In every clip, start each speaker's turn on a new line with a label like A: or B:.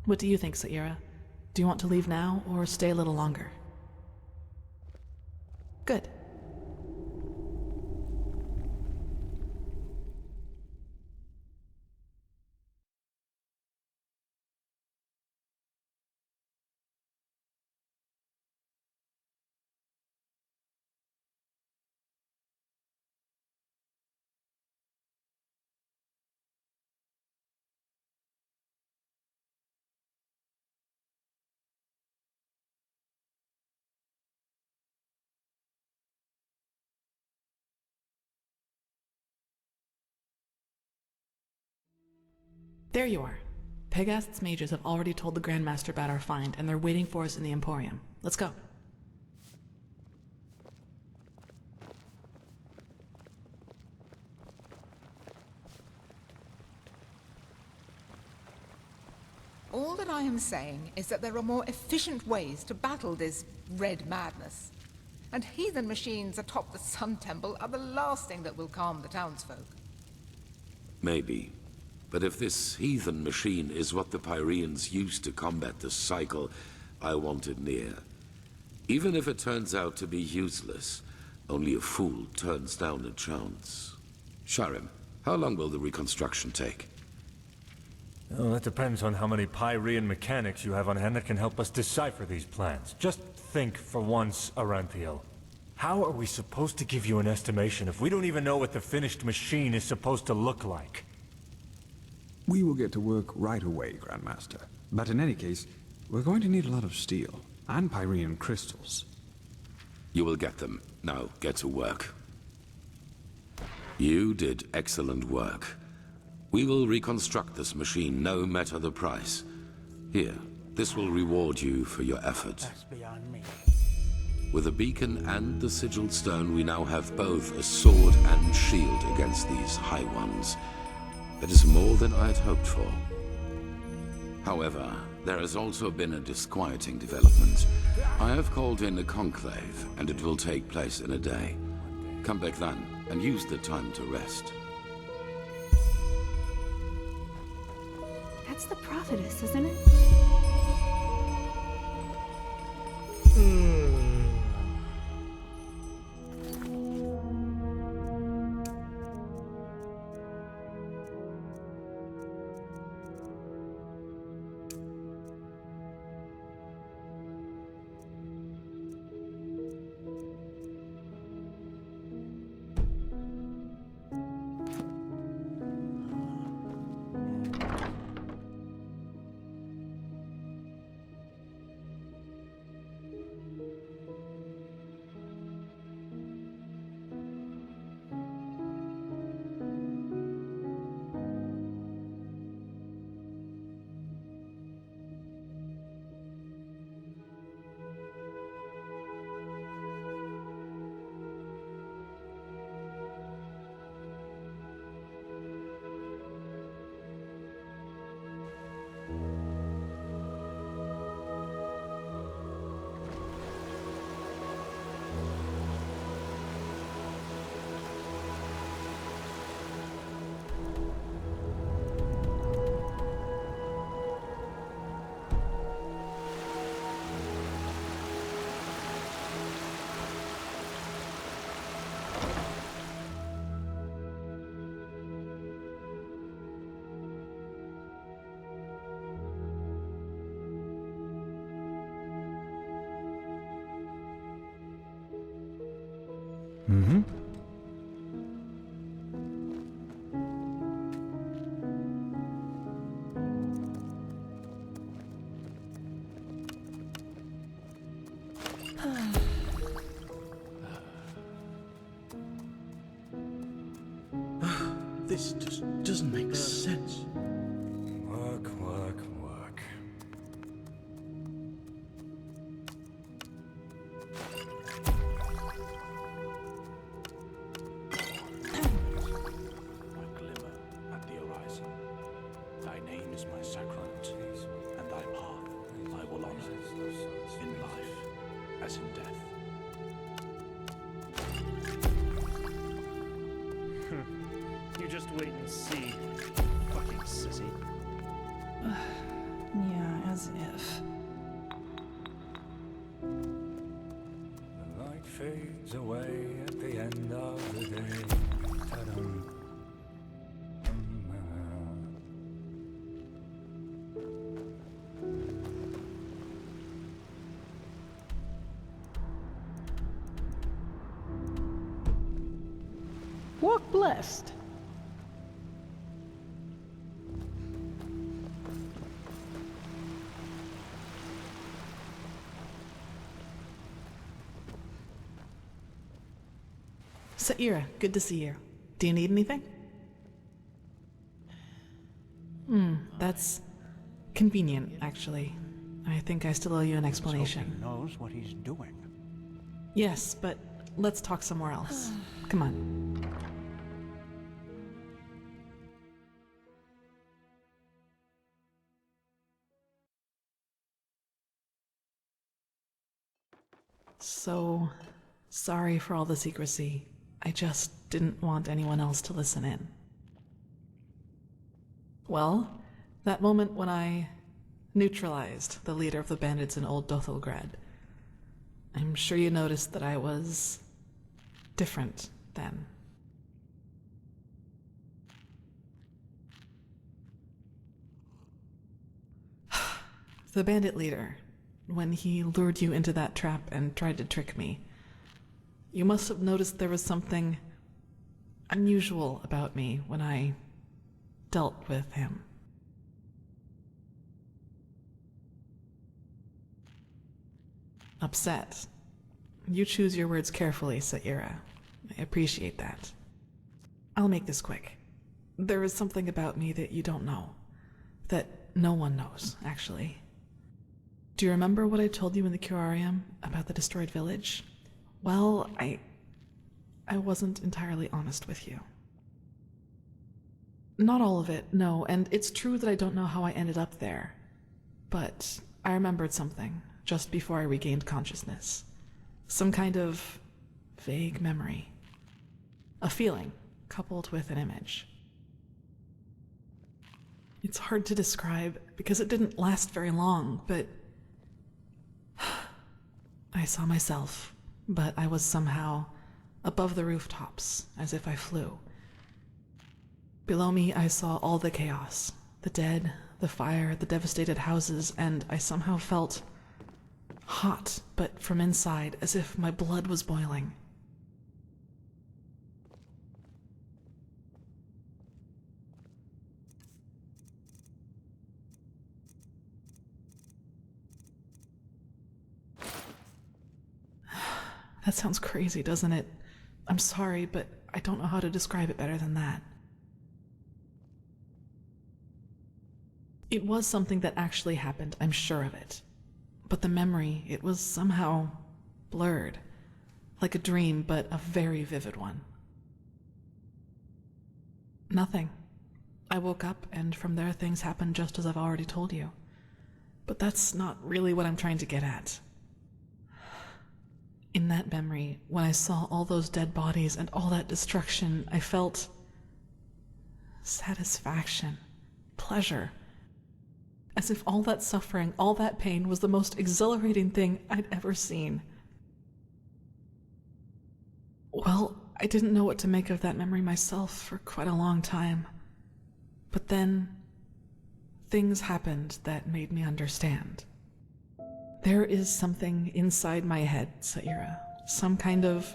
A: What do you think, Saira? Do you want to leave now, or stay a little longer? Good. There you are. Pegast's mages have already told the Grandmaster about our find, and they're waiting for us in the Emporium. Let's go.
B: All that I am saying is that there are more efficient ways to battle this red madness. And heathen machines atop the Sun Temple are the last thing that will calm the townsfolk.
C: Maybe. But if this heathen machine is what the Pyreans used to combat the cycle, I want it near. Even if it turns out to be useless, only a fool turns down a chance. Skyrim, how long will the reconstruction take?
D: Well, that depends on how many Pyrean mechanics you have on hand that can help us decipher these plans. Just think for once, Aranthiel. How are we supposed to give you an estimation if we don't even know what the finished machine is supposed to look like?
E: We will get to work right away, Grandmaster. But in any case, we're going to need a lot of steel and Pyrean crystals.
C: You will get them. Now, get to work. You did excellent work. We will reconstruct this machine, no matter the price. Here, this will reward you for your effort.
F: That's beyond me.
C: With the beacon and the sigiled stone, we now have both a sword and shield against these High Ones. That is more than I had hoped for. However, there has also been a disquieting development. I have called in a conclave, and it will take place in a day. Come back then, and use the time to rest.
G: That's the prophetess, isn't it?
E: Mm-hmm.
F: This just doesn't make sense.
D: Work, work, work.
F: My glimmer at the horizon. Thy name is my sacrament, and thy path I will honor, in life as in death.
H: You just wait and see, fucking sissy.
A: Yeah,
G: As if.
D: The light fades away at the end of the day. Ta-dum.
G: Walk blessed.
A: Saira, good to see you. Do you need anything? That's convenient, actually. I think I still owe you an explanation.
F: He knows what he's doing.
A: Yes, but let's talk somewhere else. Come on. So, sorry for all the secrecy. I just didn't want anyone else to listen in. Well, that moment when I neutralized the leader of the bandits in Old Dothelgrad, I'm sure you noticed that I was different then. The bandit leader, when he lured you into that trap and tried to trick me, you must have noticed there was something unusual about me when I dealt with him. Upset. You choose your words carefully, Saira. I appreciate that. I'll make this quick. There is something about me that you don't know. That no one knows, actually. Do you remember what I told you in the curarium about the destroyed village? Well, I wasn't entirely honest with you. Not all of it, no, and it's true that I don't know how I ended up there. But I remembered something just before I regained consciousness. Some kind of vague memory. A feeling coupled with an image. It's hard to describe because it didn't last very long, but I saw myself, but I was somehow above the rooftops, as if I flew. Below me, I saw all the chaos, the dead, the fire, the devastated houses, and I somehow felt hot, but from inside, as if my blood was boiling. That sounds crazy, doesn't it? I'm sorry, but I don't know how to describe it better than that. It was something that actually happened, I'm sure of it. But the memory, it was somehow blurred. Like a dream, but a very vivid one. Nothing. I woke up, and from there things happened just as I've already told you. But that's not really what I'm trying to get at. In that memory, when I saw all those dead bodies and all that destruction, I felt satisfaction, pleasure. As if all that suffering, all that pain was the most exhilarating thing I'd ever seen. Well, I didn't know what to make of that memory myself for quite a long time. But then, things happened that made me understand. There is something inside my head, Saira. Some kind of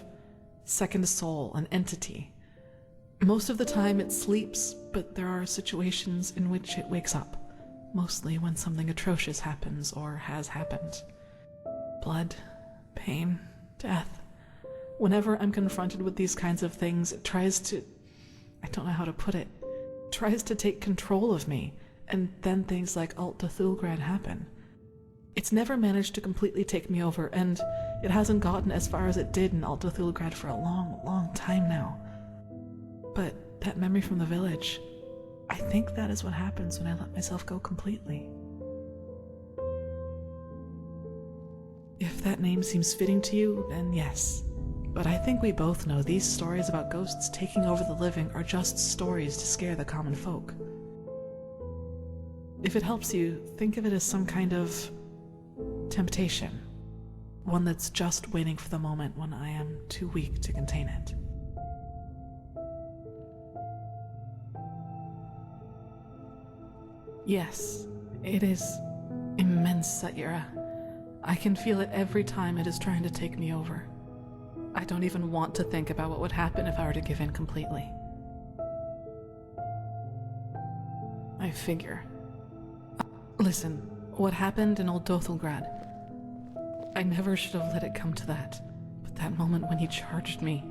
A: second soul, an entity. Most of the time it sleeps, but there are situations in which it wakes up. Mostly when something atrocious happens or has happened. Blood, pain, death. Whenever I'm confronted with these kinds of things, it tries to... I don't know how to put it. Tries to take control of me, and then things like Alt Dothelgrad happen. It's never managed to completely take me over, and it hasn't gotten as far as it did in Alt Dothelgrad for a long, long time now. But that memory from the village, I think that is what happens when I let myself go completely. If that name seems fitting to you, then yes. But I think we both know these stories about ghosts taking over the living are just stories to scare the common folk. If it helps you, think of it as some kind of temptation. One that's just waiting for the moment when I am too weak to contain it. Yes, it is immense, Saira. I can feel it every time it is trying to take me over. I don't even want to think about what would happen if I were to give in completely. I figure. Listen, what happened in Old Dothelgrad, I never should have let it come to that. But that moment when he charged me,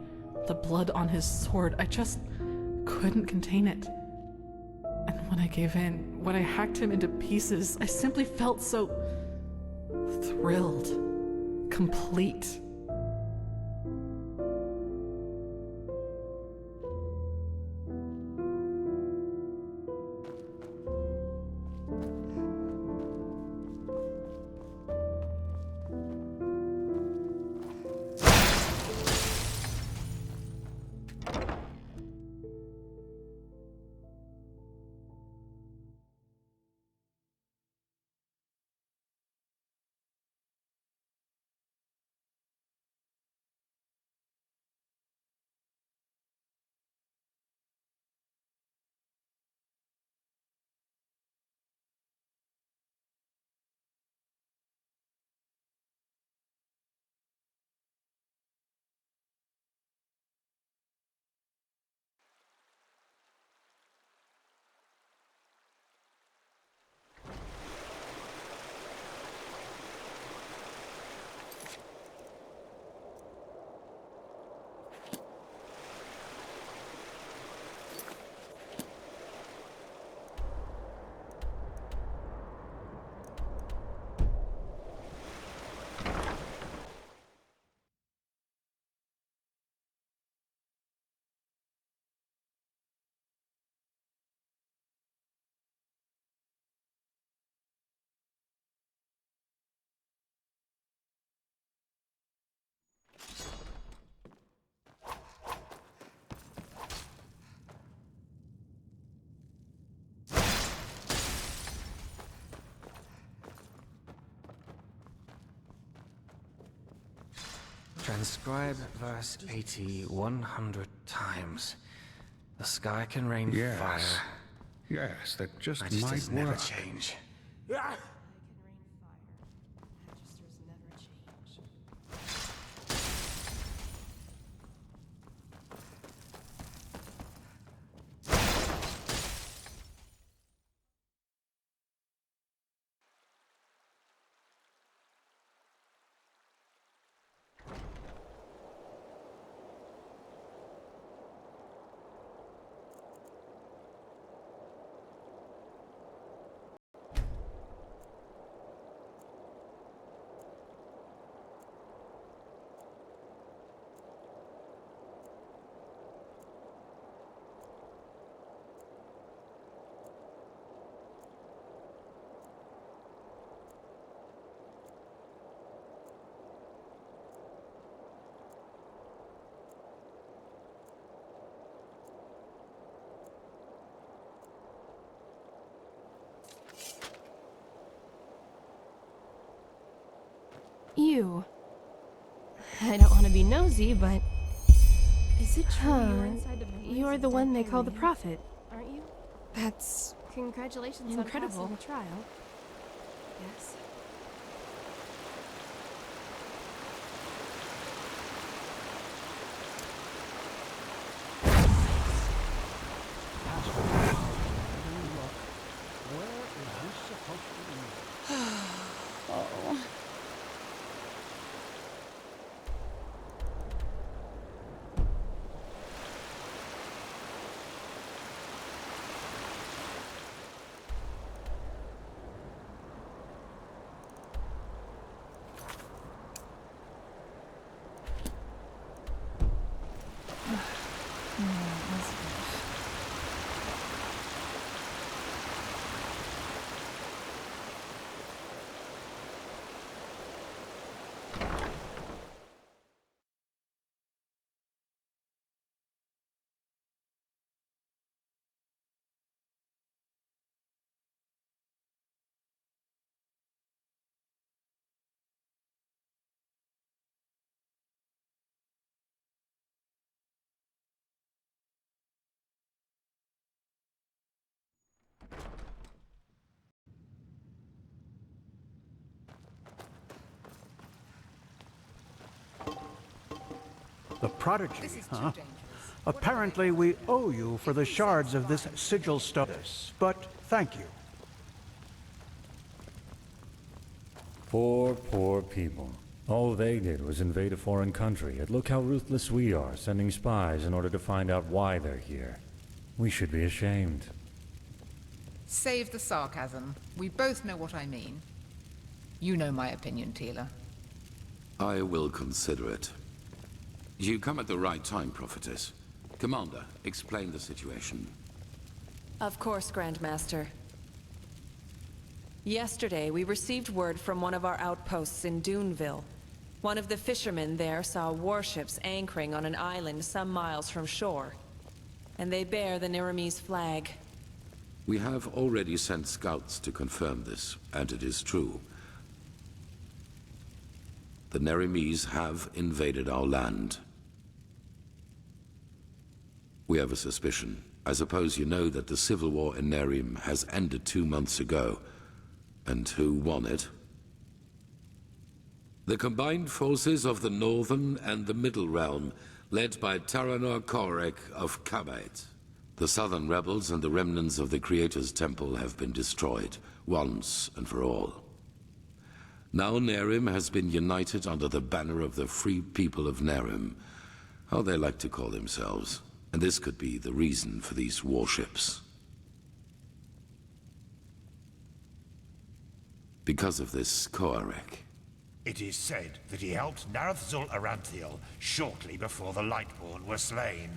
A: the blood on his sword, I just couldn't contain it. And when I gave in, when I hacked him into pieces, I simply felt so thrilled, complete.
G: Transcribe verse 80 100 times. The sky can rain
E: Yes.
G: fire.
E: Yes, that just
G: Magisters
E: might
G: never
E: work.
G: change.
I: You. I don't want to be nosy, but...
J: Is it true you're inside the memories
I: You're
J: of
I: the
J: dead
I: one they call the
J: Pyrean?
I: prophet.
J: Aren't you?
I: That's
J: Congratulations
I: incredible.
J: on passing the trial. Yes.
I: Oh.
F: The prodigy,
B: This is too
F: huh?
B: dangerous.
F: Apparently we owe you for the shards of this sigil stone, but thank you.
D: Poor people. All they did was invade a foreign country, and look how ruthless we are, sending spies in order to find out why they're here. We should be ashamed.
B: Save the sarcasm. We both know what I mean. You know my opinion, Tila.
C: I will consider it. You come at the right time, Prophetess. Commander, explain the situation.
K: Of course, Grandmaster. Yesterday, we received word from one of our outposts in Duneville. One of the fishermen there saw warships anchoring on an island some miles from shore. And they bear the Niramis flag.
C: We have already sent scouts to confirm this, and it is true. The Nerimes have invaded our land. We have a suspicion. I suppose you know that the civil war in Nerim has ended 2 months ago. And who won it? The combined forces of the Northern and the Middle Realm, led by Taranor Korek of Kabait. The Southern rebels and the remnants of the Creator's Temple have been destroyed, once and for all. Now Nerim has been united under the banner of the Free People of Nerim, how they like to call themselves, and this could be the reason for these warships. Because of this Koarek.
L: It is said that he helped Narathzul Aranthiel shortly before the Lightborn were slain.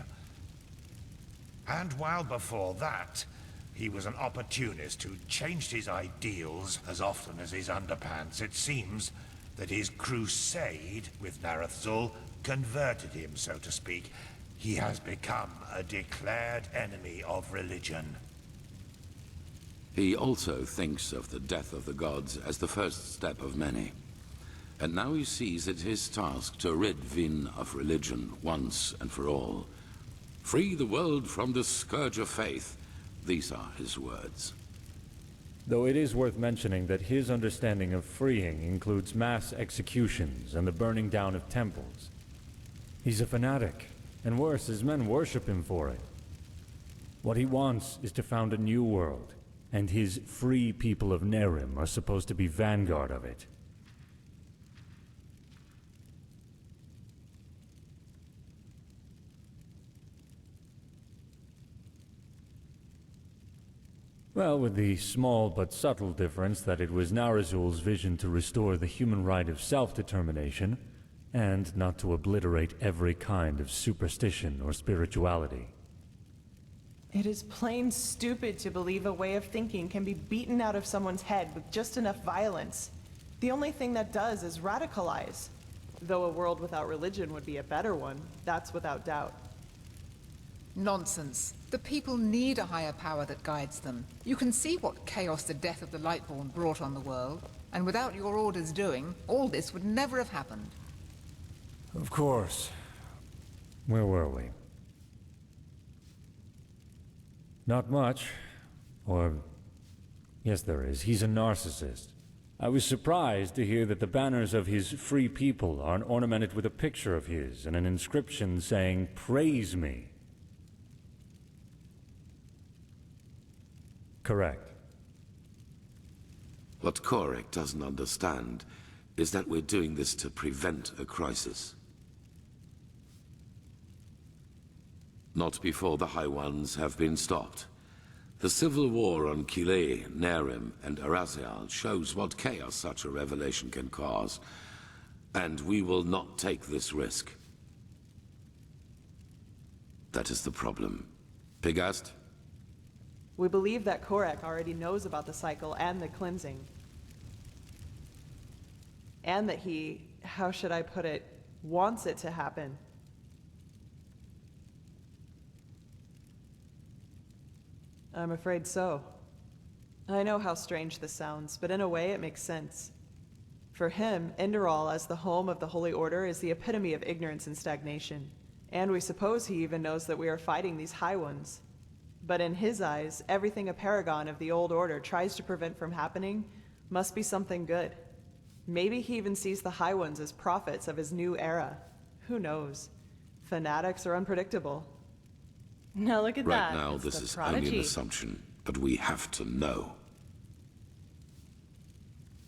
L: And while before that, he was an opportunist who changed his ideals as often as his underpants. It seems that his crusade with Narathzul converted him, so to speak. He has become a declared enemy of religion.
C: He also thinks of the death of the gods as the first step of many. And now he sees it his task to rid Vin of religion once and for all. Free the world from the scourge of faith. These are his words.
D: Though it is worth mentioning that his understanding of freeing includes mass executions and the burning down of temples. He's a fanatic, and worse, his men worship him for it. What he wants is to found a new world, and his free people of Nerim are supposed to be vanguard of it. Well, with the small but subtle difference that it was Narazul's vision to restore the human right of self-determination, and not to obliterate every kind of superstition or spirituality.
M: It is plain stupid to believe a way of thinking can be beaten out of someone's head with just enough violence. The only thing that does is radicalize. Though a world without religion would be a better one, that's without doubt.
B: Nonsense. The people need a higher power that guides them. You can see what chaos the death of the Lightborn brought on the world, and without your orders doing, all this would never have happened.
D: Of course. Where were we? Not much. Or... yes, there is. He's a narcissist. I was surprised to hear that the banners of his free people are ornamented with a picture of his and an inscription saying, "Praise me." Correct.
C: What Korek doesn't understand is that we're doing this to prevent a crisis. Not before the High Ones have been stopped. The civil war on Kile, Nerim, and Arazial shows what chaos such a revelation can cause, and we will not take this risk. That is the problem. Pigast?
M: We believe that Korek already knows about the cycle and the cleansing. And that he, how should I put it, wants it to happen. I'm afraid so. I know how strange this sounds, but in a way it makes sense. For him, Enderal as the home of the Holy Order is the epitome of ignorance and stagnation. And we suppose he even knows that we are fighting these High Ones. But in his eyes, everything a paragon of the old order tries to prevent from happening must be something good. Maybe he even sees the High Ones as prophets of his new era. Who knows? Fanatics are unpredictable. Now look at
C: Right
M: that.
C: now,
M: It's
C: this
M: the
C: is
M: prodigy.
C: only an assumption, but we have to know.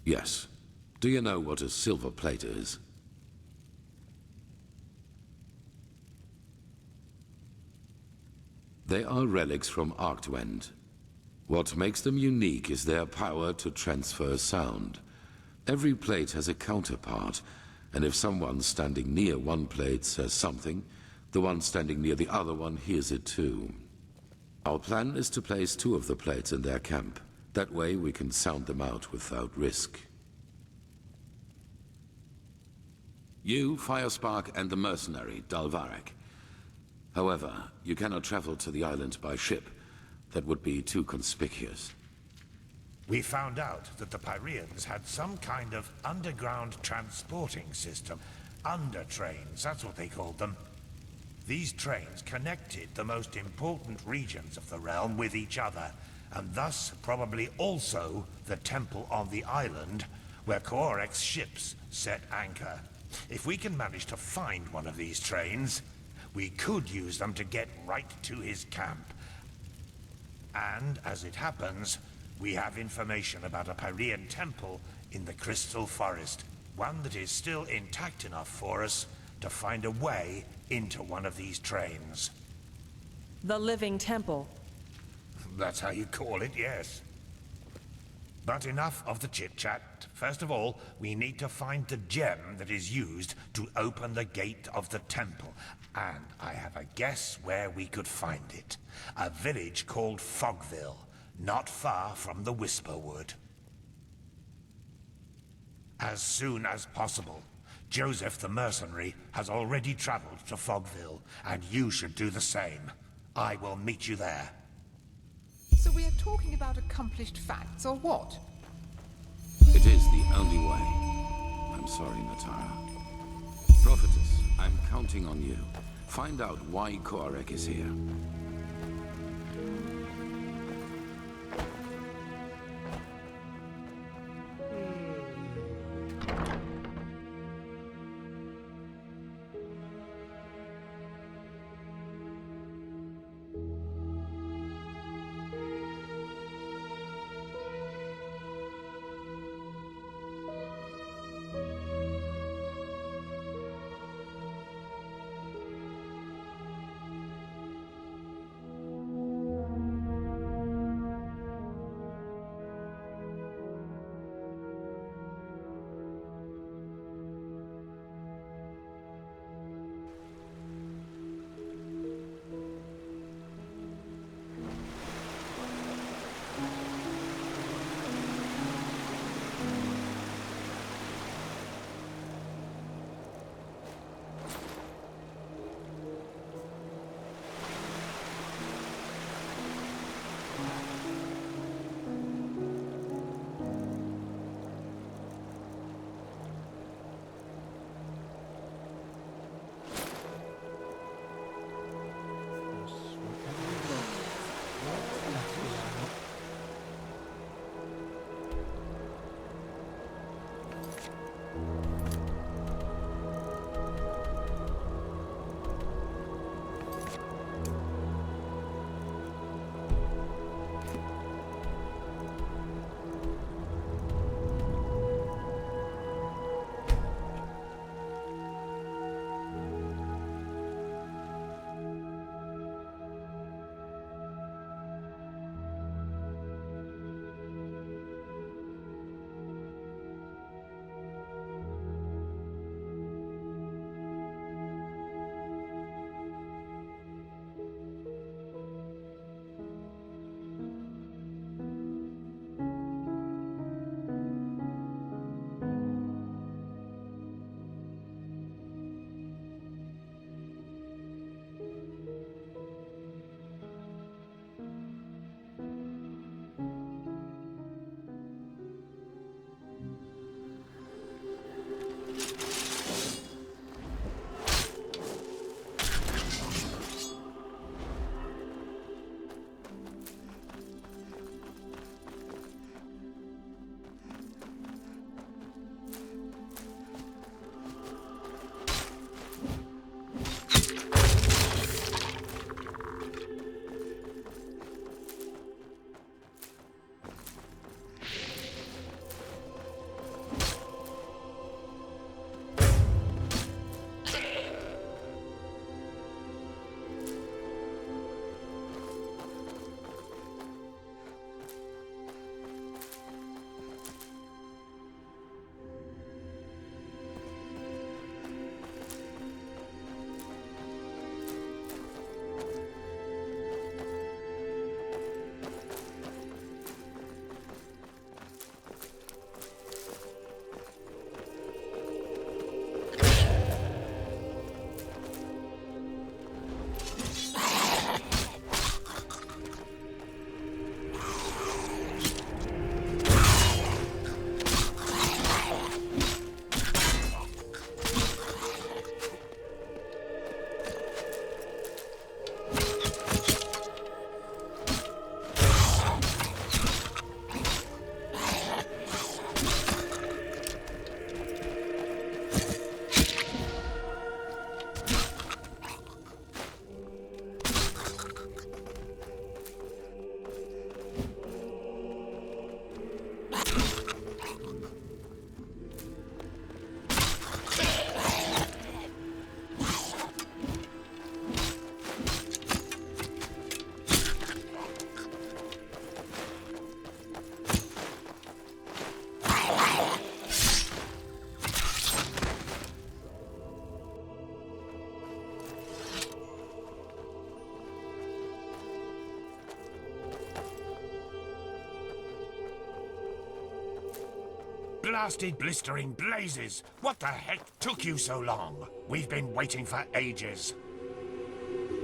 C: Yes. Do you know what a silver plate is? They are relics from Arctwend. What makes them unique is their power to transfer sound. Every plate has a counterpart, and if someone standing near one plate says something, the one standing near the other one hears it too. Our plan is to place 2 of the plates in their camp. That way we can sound them out without risk. You, Firespark, and the mercenary, Dalvarek. However, you cannot travel to the island by ship. That would be too conspicuous.
L: We found out that the Pyreans had some kind of underground transporting system. Undertrains, that's what they called them. These trains connected the most important regions of the realm with each other, and thus probably also the temple on the island where Korek's ships set anchor. If we can manage to find one of these trains, we could use them to get right to his camp. And, as it happens, we have information about a Pyrean temple in the Crystal Forest. One that is still intact enough for us to find a way into one of these trains.
K: The Living Temple.
L: That's how you call it, yes. But enough of the chit-chat. First of all, we need to find the gem that is used to open the gate of the temple. And I have a guess where we could find it. A village called Fogville, not far from the Whisperwood. As soon as possible. Joseph the mercenary has already traveled to Fogville, and you should do the same. I will meet you there.
B: So we are talking about accomplished facts, or what?
C: It is the only way. I'm sorry, Natara. Prophetess, I'm counting on you. Find out why Korek is here.
L: Blasted blistering blazes! What the heck took you so long? We've been waiting for ages.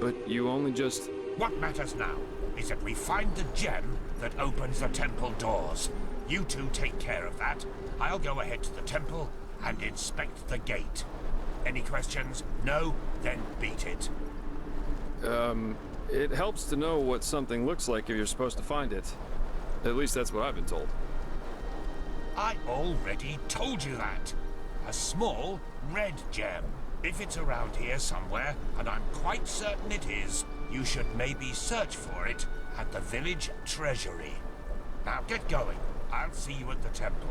N: But you only just...
L: What matters now is that we find the gem that opens the temple doors. You two take care of that. I'll go ahead to the temple and inspect the gate. Any questions? No? Then beat it.
N: It helps to know what something looks like if you're supposed to find it. At least that's what I've been told.
L: I already told you that. A small red gem. If it's around here somewhere, and I'm quite certain it is, you should maybe search for it at the village treasury. Now get going. I'll see you at the temple.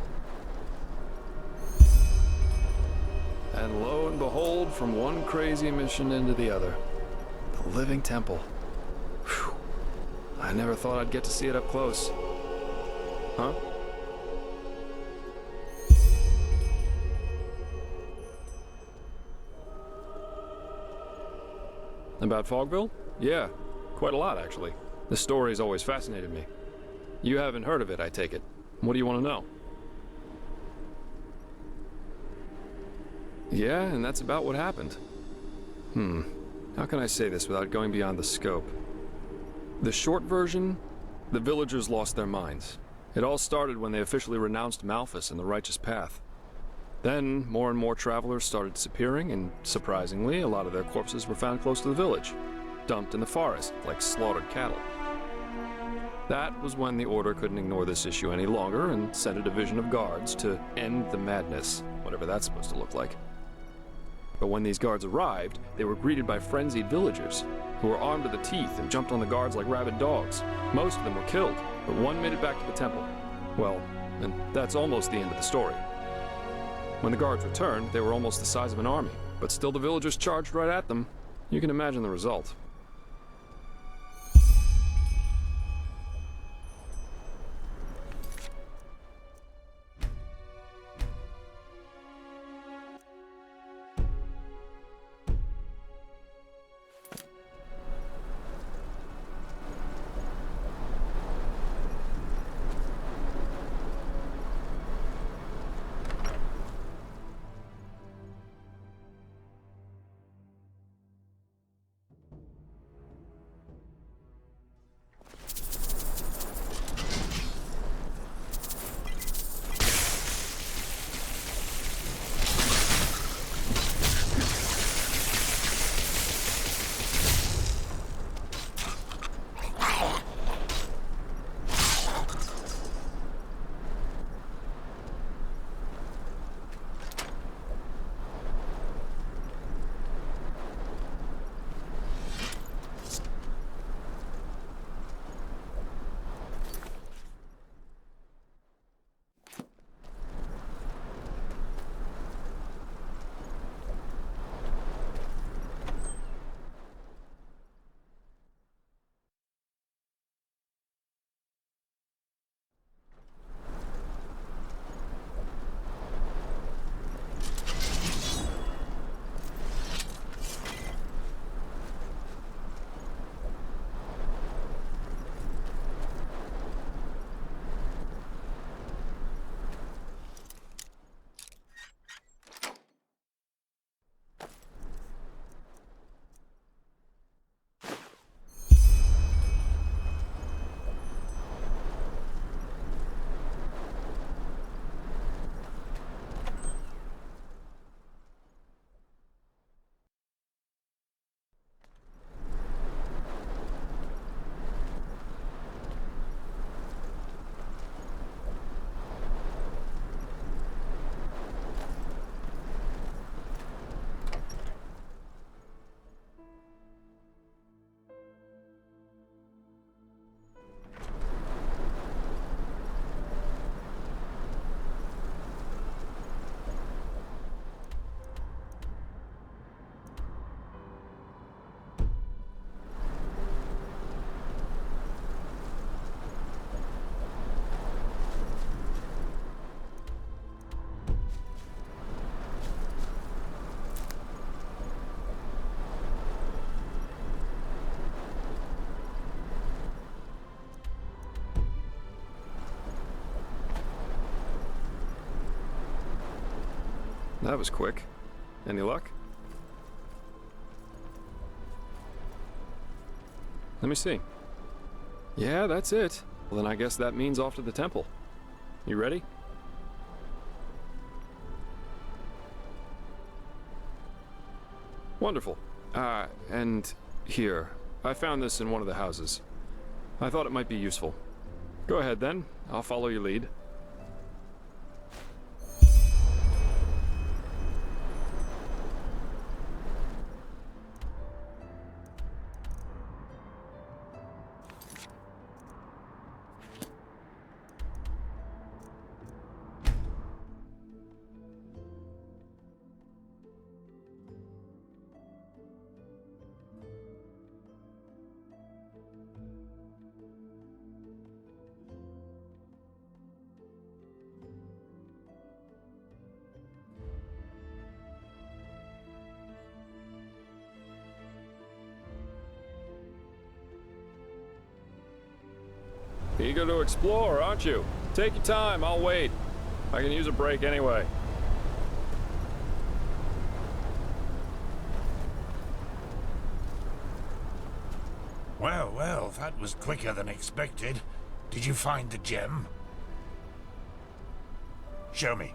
N: And lo and behold, from one crazy mission into the other. The living temple. Whew. I never thought I'd get to see it up close. Huh? About Fogville? Yeah, quite a lot actually. The story's always fascinated me. You haven't heard of it, I take it. What do you want to know? Yeah, and that's about what happened. How can I say this without going beyond the scope? The short version, the villagers lost their minds. It all started when they officially renounced Malthus and the righteous path. Then, more and more travelers started disappearing, and surprisingly, a lot of their corpses were found close to the village, dumped in the forest like slaughtered cattle. That was when the Order couldn't ignore this issue any longer and sent a division of guards to end the madness, whatever that's supposed to look like. But when these guards arrived, they were greeted by frenzied villagers, who were armed to the teeth and jumped on the guards like rabid dogs. Most of them were killed, but one made it back to the temple. Well, and that's almost the end of the story. When the guards returned, they were almost the size of an army, but still the villagers charged right at them. You can imagine the result. That was quick. Any luck? Let me see. Yeah, that's it. Well, then I guess that means off to the temple. You ready? Wonderful. And here. I found this in one of the houses. I thought it might be useful. Go ahead then. I'll follow your lead. Eager to explore, aren't you? Take your time, I'll wait. I can use a break anyway.
L: Well, well, that was quicker than expected. Did you find the gem? Show me.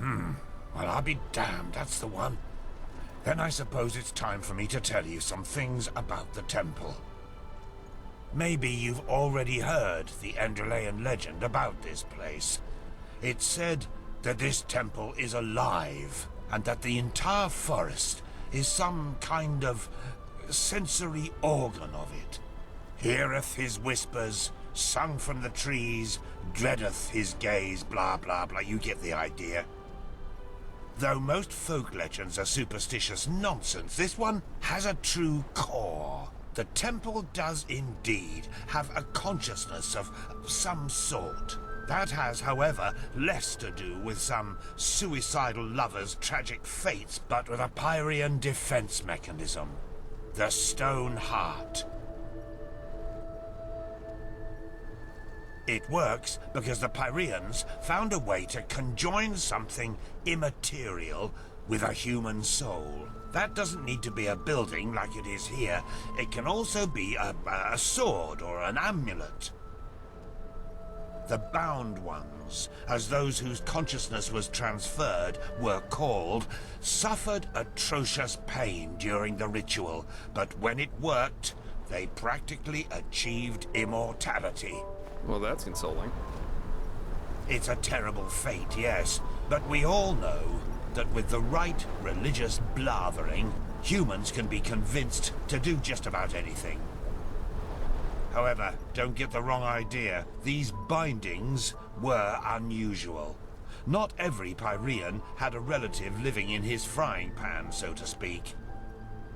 L: Well, I'll be damned, that's the one. Then I suppose it's time for me to tell you some things about the temple. Maybe you've already heard the Enderalian legend about this place. It's said that this temple is alive, and that the entire forest is some kind of sensory organ of it. Heareth his whispers, sung from the trees, dreadeth his gaze, blah blah blah, you get the idea. Though most folk legends are superstitious nonsense, this one has a true core. The temple does indeed have a consciousness of some sort. That has, however, less to do with some suicidal lover's tragic fates, but with a Pyrean defense mechanism. The Stone Heart. It works because the Pyreans found a way to conjoin something immaterial with a human soul. That doesn't need to be a building like it is here. It can also be a sword or an amulet. The Bound Ones, as those whose consciousness was transferred were called, suffered atrocious pain during the ritual, but when it worked, they practically achieved immortality.
N: Well, that's consoling.
L: It's a terrible fate, yes, but we all know that with the right religious blathering, humans can be convinced to do just about anything. However, don't get the wrong idea. These bindings were unusual. Not every Pyrean had a relative living in his frying pan, so to speak.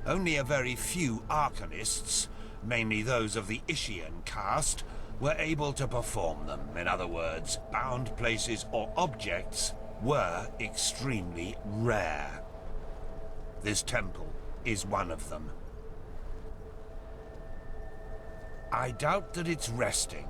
L: Only a very few Arcanists, mainly those of the Ishian caste, were able to perform them. In other words, bound places or objects were extremely rare. This temple is one of them. I doubt that it's resting,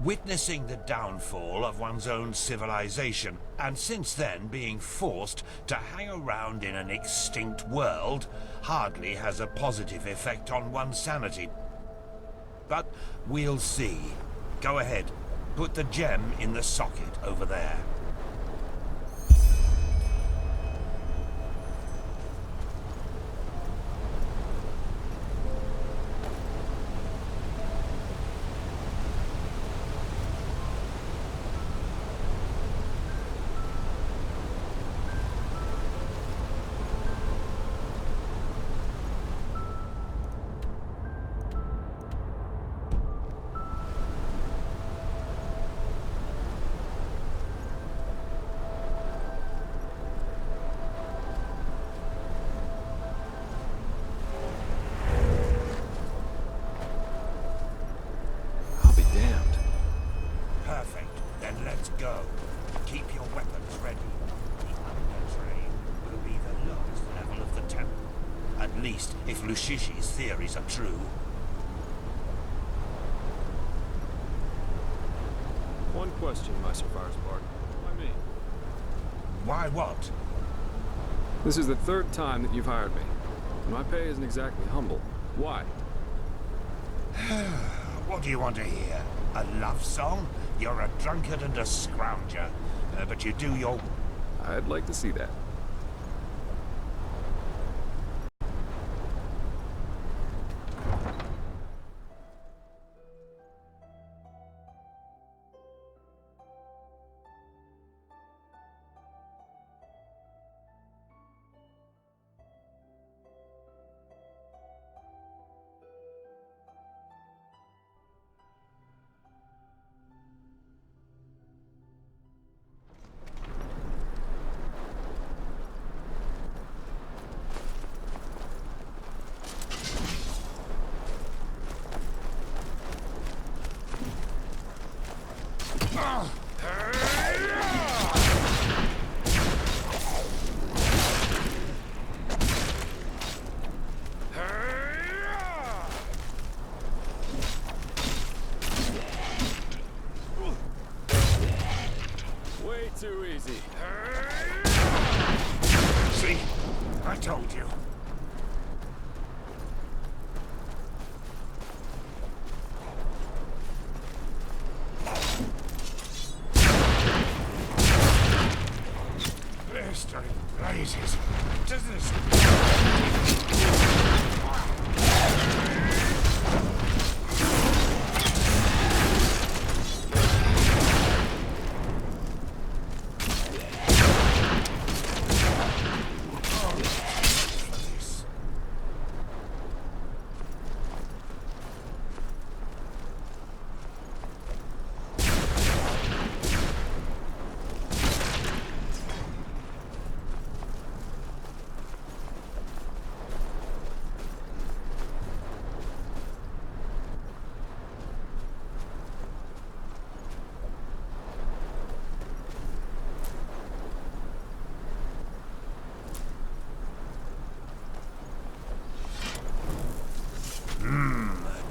L: witnessing the downfall of one's own civilization, and since then being forced to hang around in an extinct world hardly has a positive effect on one's sanity. But we'll see. Go ahead, put the gem in the socket over there. Go. Keep your weapons ready. The undertrain will be the lowest level of the temple. At least, if Lushishi's theories are true.
N: One question, my Sapphire Spark. Why me?
L: Why what?
N: This is the third time that you've hired me. My pay isn't exactly humble. Why?
L: What do you want to hear? A love song? You're a drunkard and a scrounger. But you do your...
N: I'd like to see that. Way too easy.
L: See? I told you. Blistering blazes. Does this...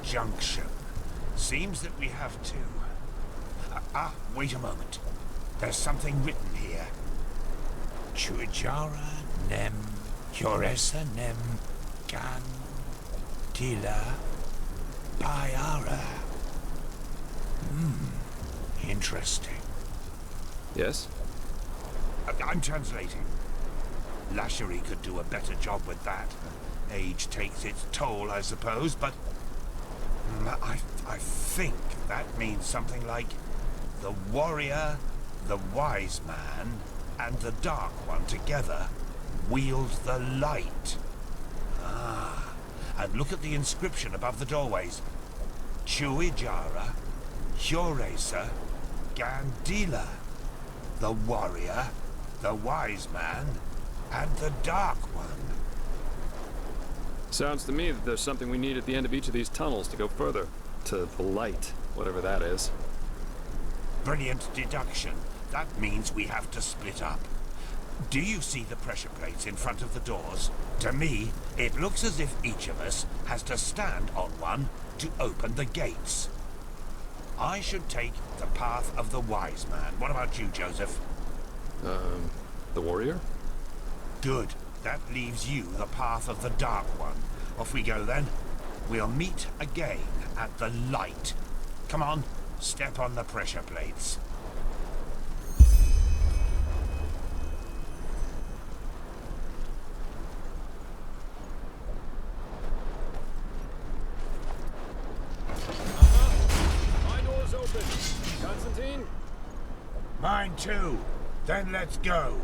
L: Junction. Seems that we have two. Wait a moment. There's something written here. Chuijara nem Curesa nem gan tila Pyara. Interesting.
N: Yes?
L: I'm translating. Lashery could do a better job with that. Age takes its toll, I suppose, but I think that means something like the warrior, the wise man, and the dark one together wield the light. And look at the inscription above the doorways. Chuijara, Huresa, Gandila. The warrior, the wise man, and the dark one.
N: Sounds to me that there's something we need at the end of each of these tunnels to go further. To the light, whatever that is.
L: Brilliant deduction. That means we have to split up. Do you see the pressure plates in front of the doors? To me, it looks as if each of us has to stand on one to open the gates. I should take the path of the wise man. What about you, Joseph?
N: The warrior?
L: Good. That leaves you the path of the dark one. Off we go then. We'll meet again at the light. Come on, step on the pressure plates.
N: My door's open. Constantine?
L: Mine too. Then let's go.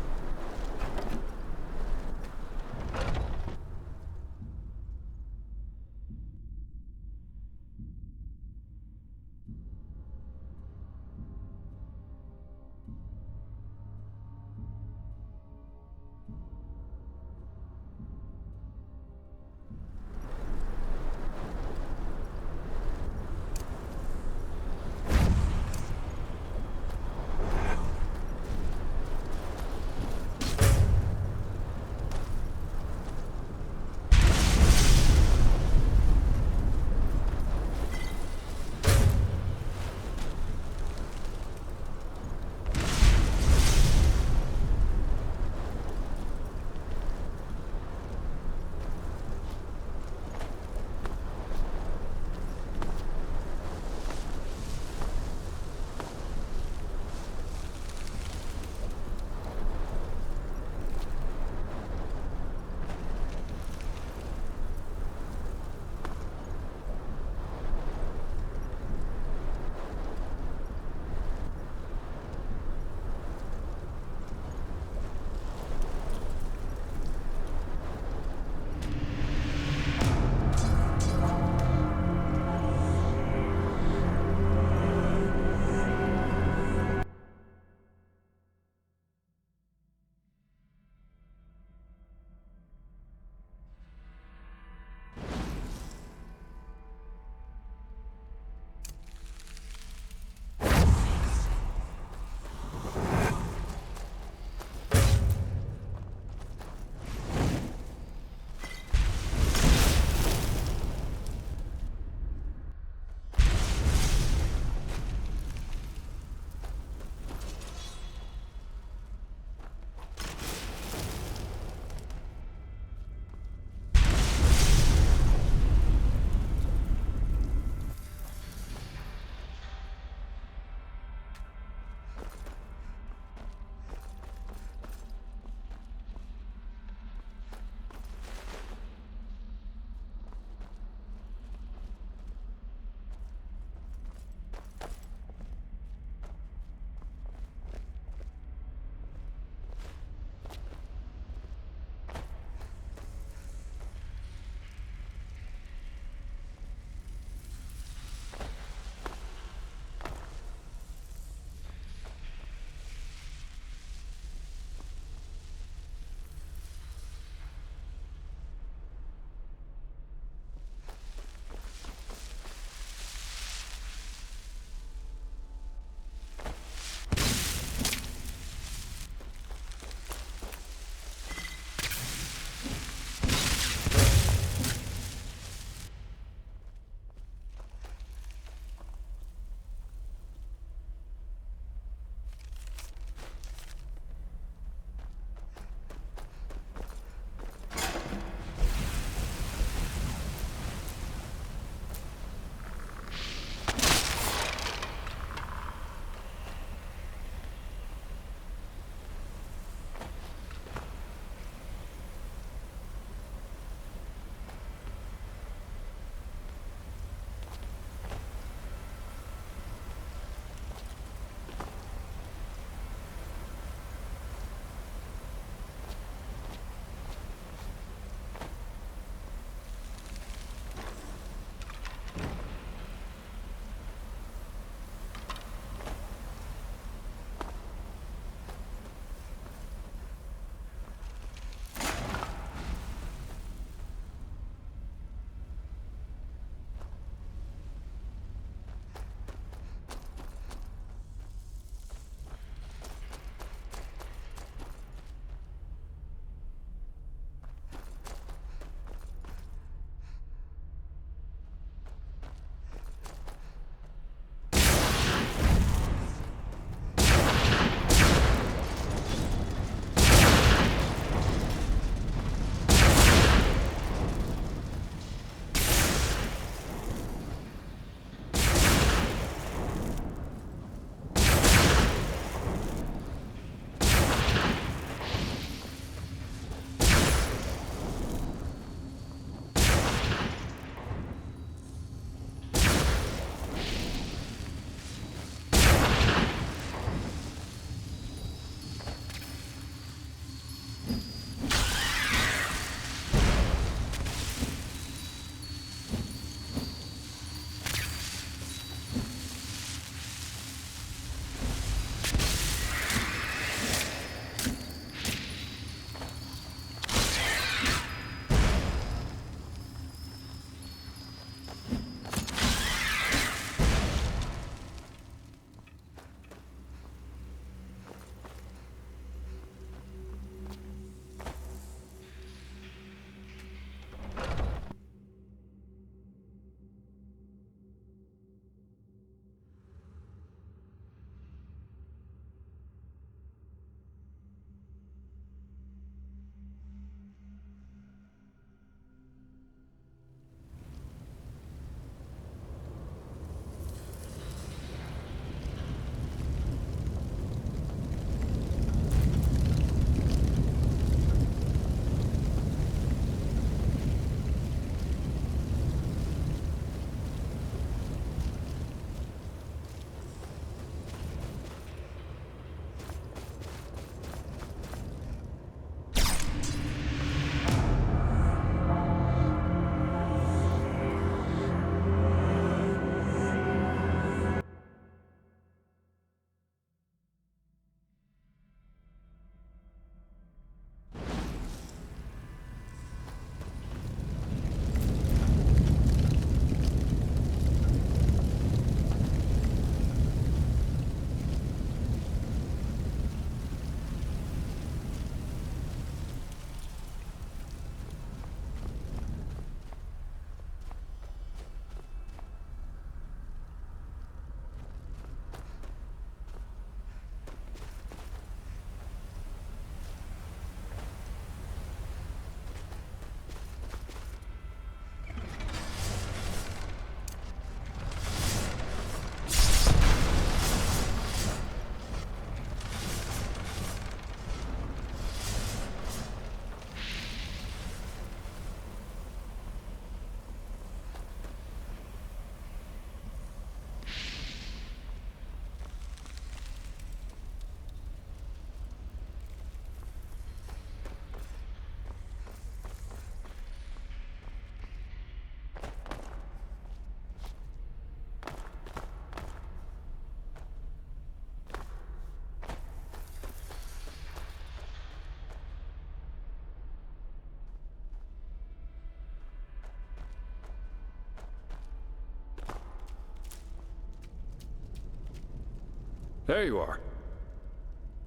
N: There you are.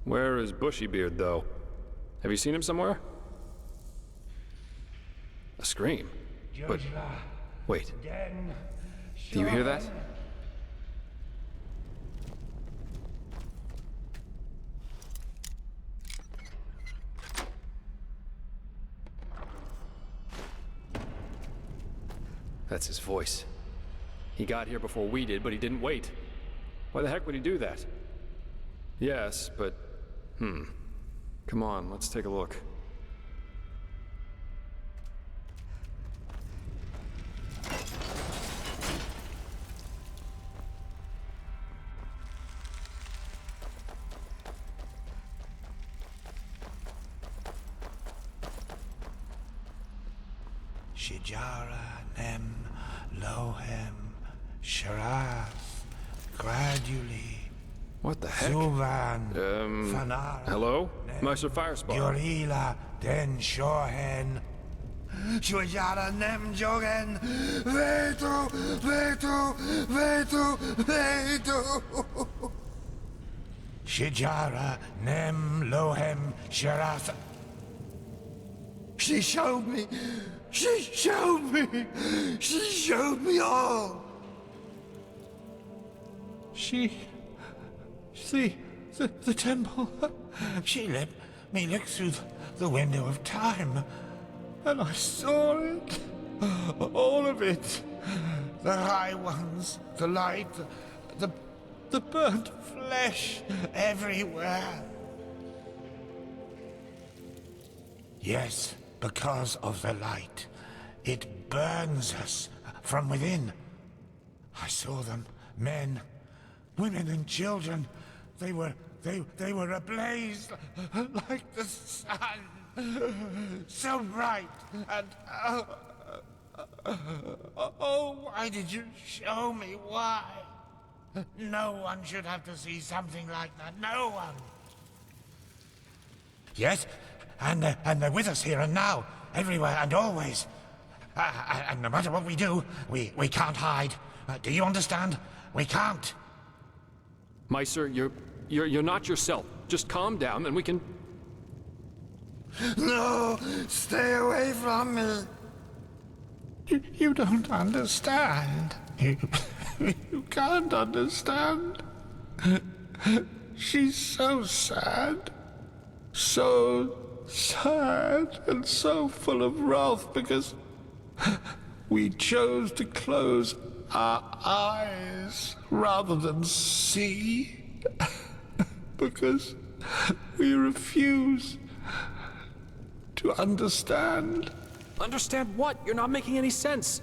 N: Where is Bushybeard, though? Have you seen him somewhere? A scream? But... wait. Do you hear that? That's his voice. He got here before we did, but he didn't wait. Why the heck would he do that? Yes, but... Come on, let's take a look.
L: Shijara, Nem, Lohem, Sharath, gradually.
N: What the heck?
L: Zuvan, Fanara.
N: Hello? Master Firespawn.
L: Yorila, Den Shohen. Shijara, Nem, Jogen. Veto, Veto, Veto, Veto. Shijara, Nem, Lohem, Sharath. She showed me. She showed me. She showed me all. The temple. She let me look through the window of time, and I saw it. All of it. The high ones, the light, the burnt flesh everywhere. Yes, because of the light. It burns us from within. I saw them, men, women and children. They were ablaze like the sun. So bright and oh, why did you show me? Why? No one should have to see something like that. No one. Yes, and they're with us here and now, everywhere and always. And no matter what we do, we can't hide. Do you understand? We can't.
N: Meister, you're not yourself. Just calm down and we can...
L: No! Stay away from me! You don't understand. You can't understand. She's so sad. So sad and so full of wrath because we chose to close our eyes rather than see. Because we refuse to understand.
N: Understand what? You're not making any sense.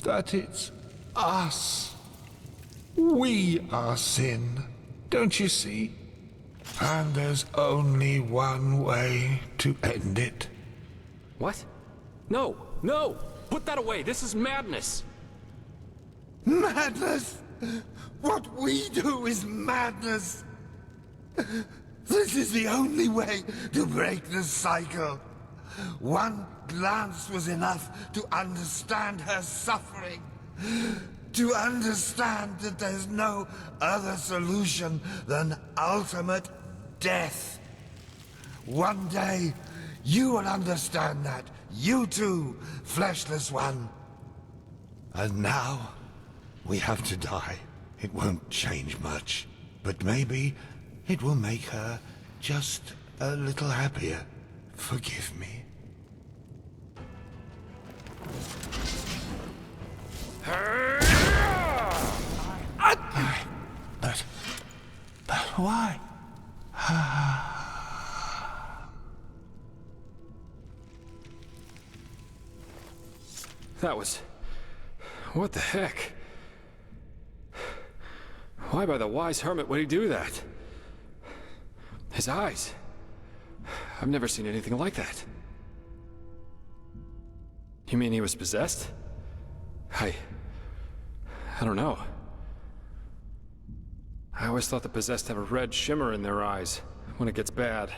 L: That it's us. We are sin. Don't you see? And there's only one way to end it.
N: What? No, no! Put that away! This is madness!
L: Madness? What we do is madness! This is the only way to break the cycle. One glance was enough to understand her suffering. To understand that there's no other solution than ultimate death. One day, you will understand that. You too, fleshless one. And now, we have to die. It won't change much. But maybe it will make her just a little happier. Forgive me. But why?
N: That was... what the heck? Why by the wise hermit would he do that? His eyes... I've never seen anything like that. You mean he was possessed? I don't know. I always thought the possessed have a red shimmer in their eyes when it gets bad.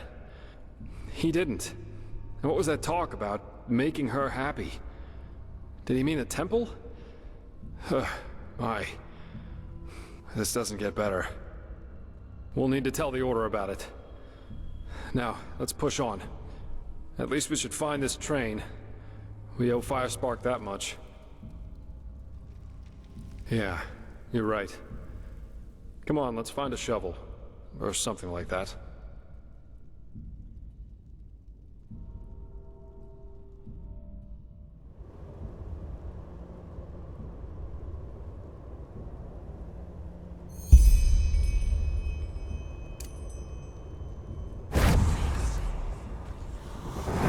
N: He didn't. And what was that talk about making her happy? Did he mean the temple? My. This doesn't get better. We'll need to tell the Order about it. Now, let's push on. At least we should find this train. We owe Firespark that much. Yeah, you're right. Come on, let's find a shovel. Or something like that.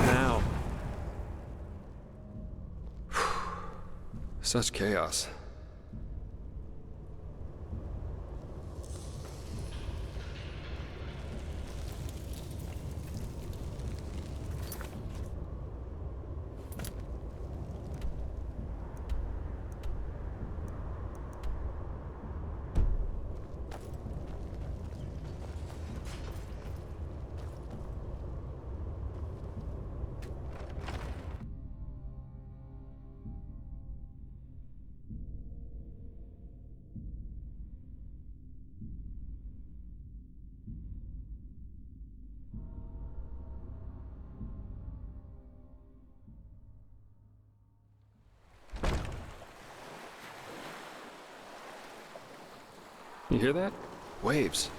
N: Now. Such chaos. You hear that? Waves.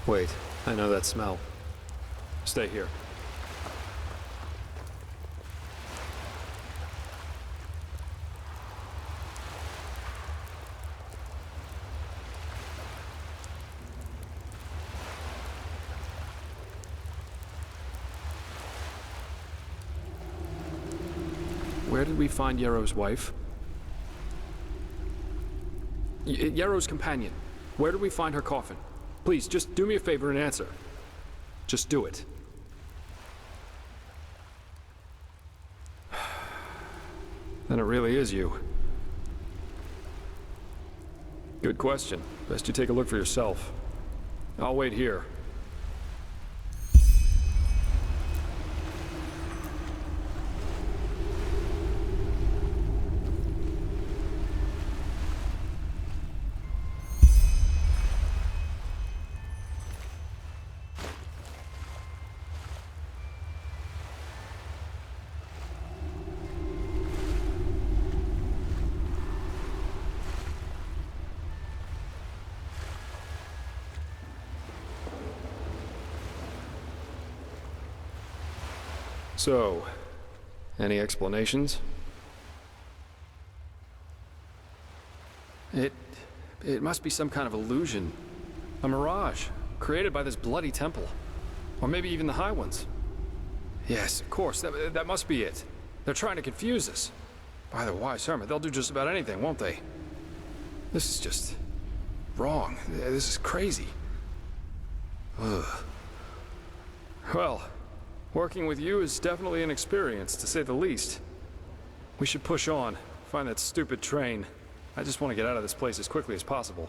N: Wait, I know that smell. Stay here. Where did we find Yarrow's wife? Yarrow's companion. Where did we find her coffin? Please, just do me a favor and answer. Just do it. Then it really is you. Good question. Best you take a look for yourself. I'll wait here. So, any explanations? It must be some kind of illusion. A mirage, created by this bloody temple. Or maybe even the High Ones. Yes, of course, that must be it. They're trying to confuse us. By the wise hermit, they'll do just about anything, won't they? This is just wrong. This is crazy. Ugh. Well, working with you is definitely an experience, to say the least. We should push on, find that stupid train. I just want to get out of this place as quickly as possible.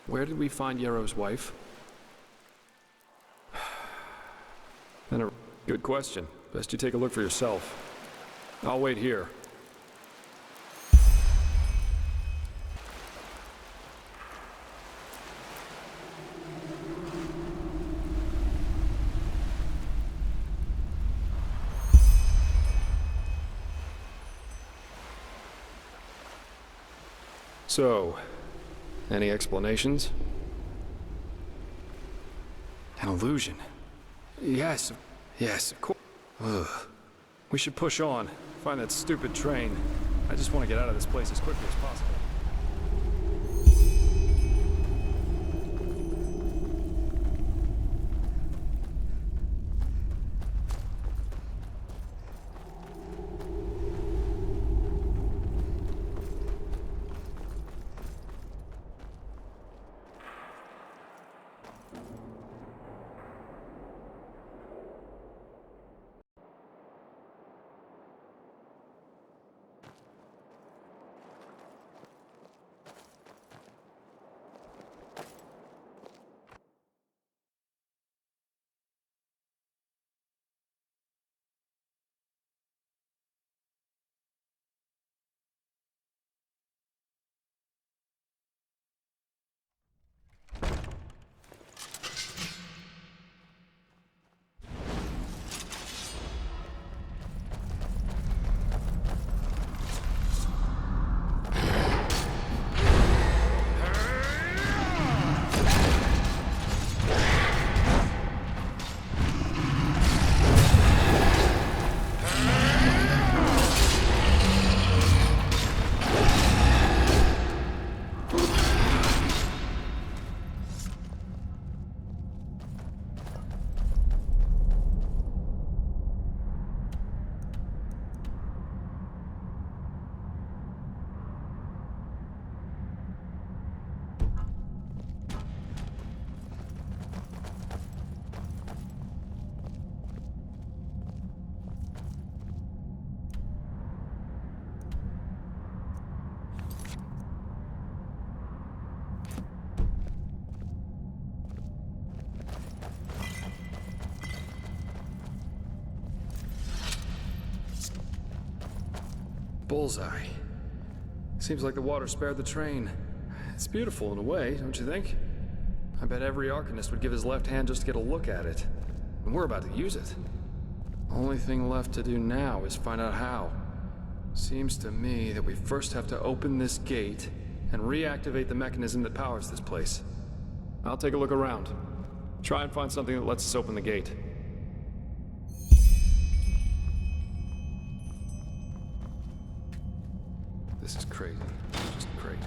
N: Where did we find Yarrow's wife? Good question. Best you take a look for yourself. I'll wait here. So, any explanations? An illusion. Yes, of course. Ugh. We should push on, find that stupid train. I just want to get out of this place as quickly as possible. Bullseye. Seems like the water spared the train. It's beautiful in a way, don't you think? I bet every Arcanist would give his left hand just to get a look at it. And we're about to use it. Only thing left to do now is find out how. Seems to me that we first have to open this gate and reactivate the mechanism that powers this place. I'll take a look around. Try and find something that lets us open the gate. This is crazy. Just crazy.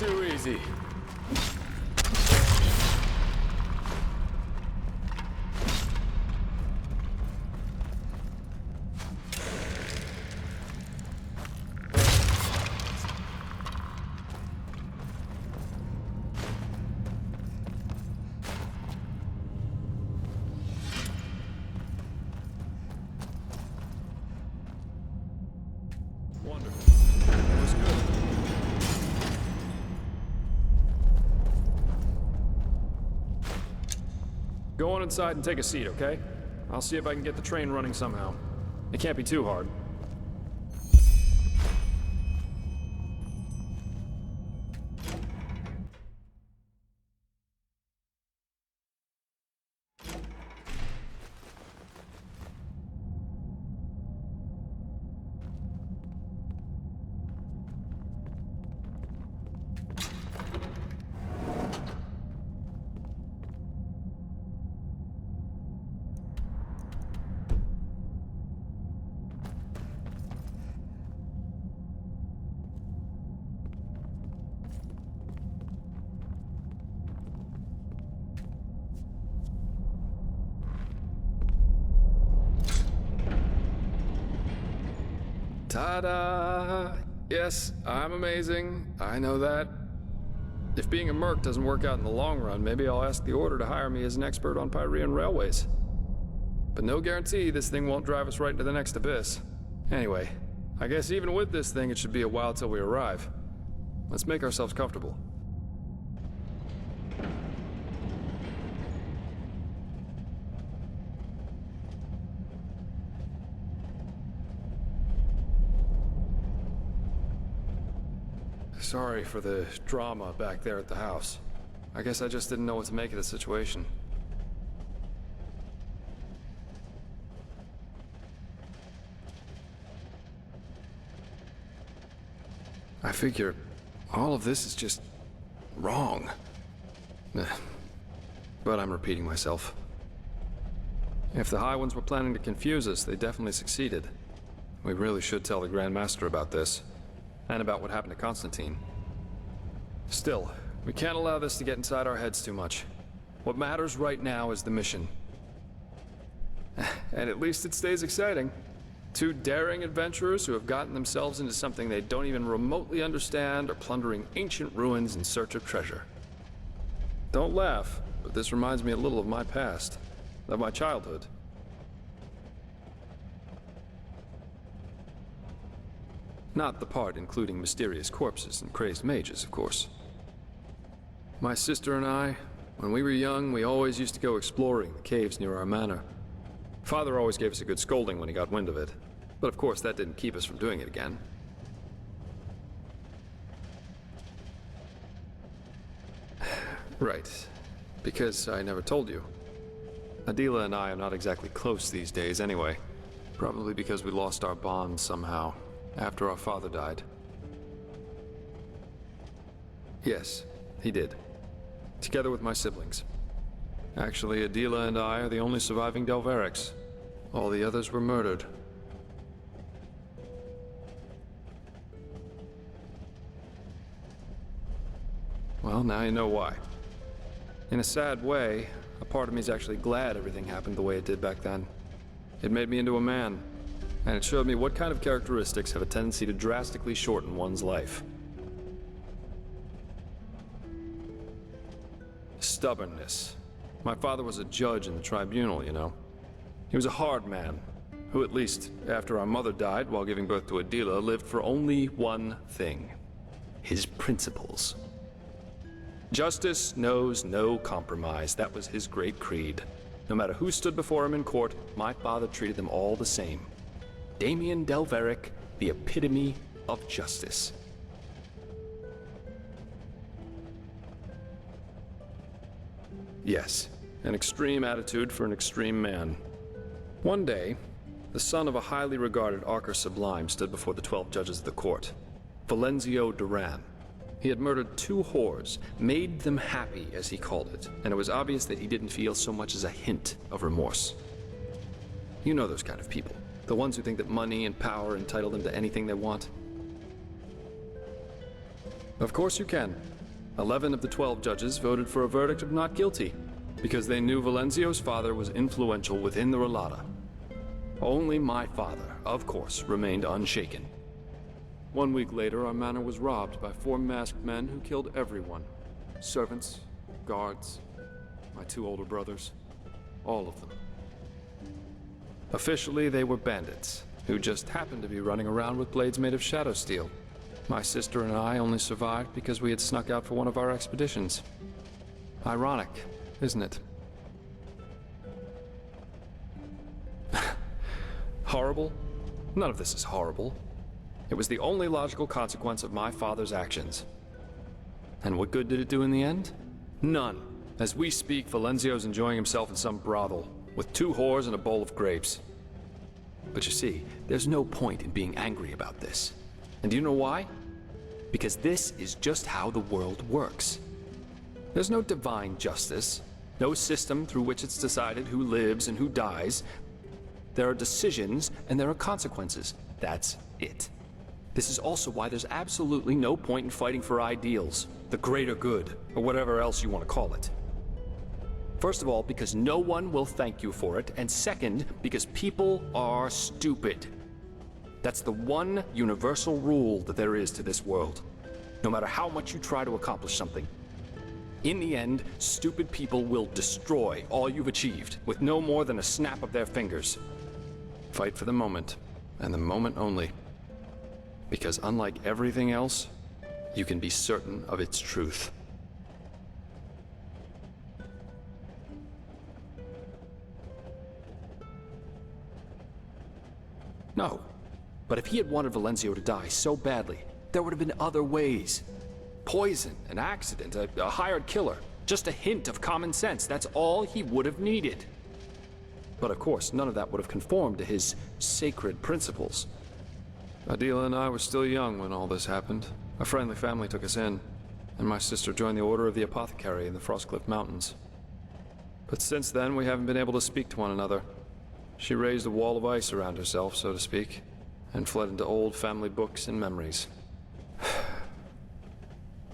N: too easy. Go on inside and take a seat, okay? I'll see if I can get the train running somehow. It can't be too hard. Ta-da! Yes, I'm amazing. I know that. If being a merc doesn't work out in the long run, maybe I'll ask the Order to hire me as an expert on Pyrean railways. But no guarantee this thing won't drive us right into the next abyss. Anyway, I guess even with this thing, it should be a while till we arrive. Let's make ourselves comfortable. Sorry for the drama back there at the house. I guess I just didn't know what to make of the situation. I figure all of this is just wrong. But I'm repeating myself. If the High Ones were planning to confuse us, they definitely succeeded. We really should tell the Grand Master about this. And about what happened to Constantine. Still, we can't allow this to get inside our heads too much. What matters right now is the mission. And at least it stays exciting. Two daring adventurers who have gotten themselves into something they don't even remotely understand are plundering ancient ruins in search of treasure. Don't laugh, but this reminds me a little of my past, of my childhood. Not the part including mysterious corpses and crazed mages, of course. My sister and I, when we were young, we always used to go exploring the caves near our manor. Father always gave us a good scolding when he got wind of it, but of course that didn't keep us from doing it again. Right, because I never told you. Adela and I are not exactly close these days anyway, probably because we lost our bond somehow. After our father died. Yes, he did. Together with my siblings. Actually, Adela and I are the only surviving Delverics. All the others were murdered. Well, now you know why. In a sad way, a part of me is actually glad everything happened the way it did back then. It made me into a man. And it showed me what kind of characteristics have a tendency to drastically shorten one's life. Stubbornness. My father was a judge in the tribunal, you know. He was a hard man, who at least, after our mother died while giving birth to Adela, lived for only one thing. His principles. Justice knows no compromise. That was his great creed. No matter who stood before him in court, my father treated them all the same. Damien Delveric, the epitome of justice. Yes, an extreme attitude for an extreme man. One day, the son of a highly regarded Archer Sublime stood before the 12 judges of the court. Valenzio Duran. He had murdered 2 whores, made them happy, as he called it, and it was obvious that he didn't feel so much as a hint of remorse. You know those kind of people. The ones who think that money and power entitle them to anything they want. Of course you can. 11 of the 12 judges voted for a verdict of not guilty, because they knew Valenzio's father was influential within the Relata. Only my father, of course, remained unshaken. 1 week later, our manor was robbed by 4 masked men who killed everyone. Servants, guards, my 2 older brothers, all of them. Officially, they were bandits, who just happened to be running around with blades made of shadow steel. My sister and I only survived because we had snuck out for one of our expeditions. Ironic, isn't it? Horrible? None of this is horrible. It was the only logical consequence of my father's actions. And what good did it do in the end? None. As we speak, Valenzio's enjoying himself in some brothel, with 2 whores and a bowl of grapes. But you see, there's no point in being angry about this. And do you know why? Because this is just how the world works. There's no divine justice, no system through which it's decided who lives and who dies. There are decisions and there are consequences. That's it. This is also why there's absolutely no point in fighting for ideals, the greater good, or whatever else you want to call it. First of all, because no one will thank you for it, and second, because people are stupid. That's the one universal rule that there is to this world. No matter how much you try to accomplish something. In the end, stupid people will destroy all you've achieved with no more than a snap of their fingers. Fight for the moment, and the moment only. Because unlike everything else, you can be certain of its truth. No. But if he had wanted Valenzio to die so badly, there would have been other ways. Poison, an accident, a hired killer. Just a hint of common sense. That's all he would have needed. But of course, none of that would have conformed to his sacred principles. Adela and I were still young when all this happened. A friendly family took us in, and my sister joined the Order of the Apothecary in the Frostcliff Mountains. But since then, we haven't been able to speak to one another. She raised a wall of ice around herself, so to speak, and fled into old family books and memories.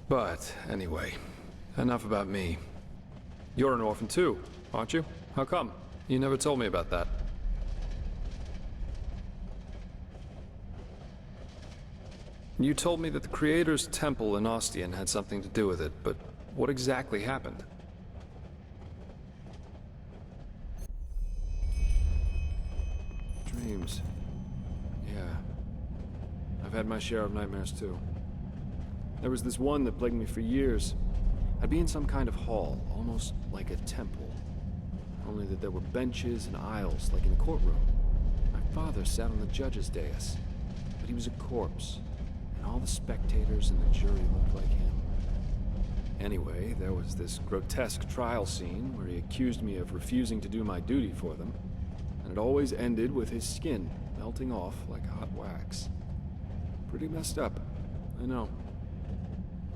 N: But, anyway, enough about me. You're an orphan too, aren't you? How come? You never told me about that. You told me that the Creator's temple in Ostian had something to do with it, but what exactly happened? Dreams. Yeah. I've had my share of nightmares too. There was this one that plagued me for years. I'd be in some kind of hall, almost like a temple. Only that there were benches and aisles, like in a courtroom. My father sat on the judge's dais, but he was a corpse, and all the spectators and the jury looked like him. Anyway, there was this grotesque trial scene where he accused me of refusing to do my duty for them, and it always ended with his skin melting off like hot wax. Pretty messed up, I know.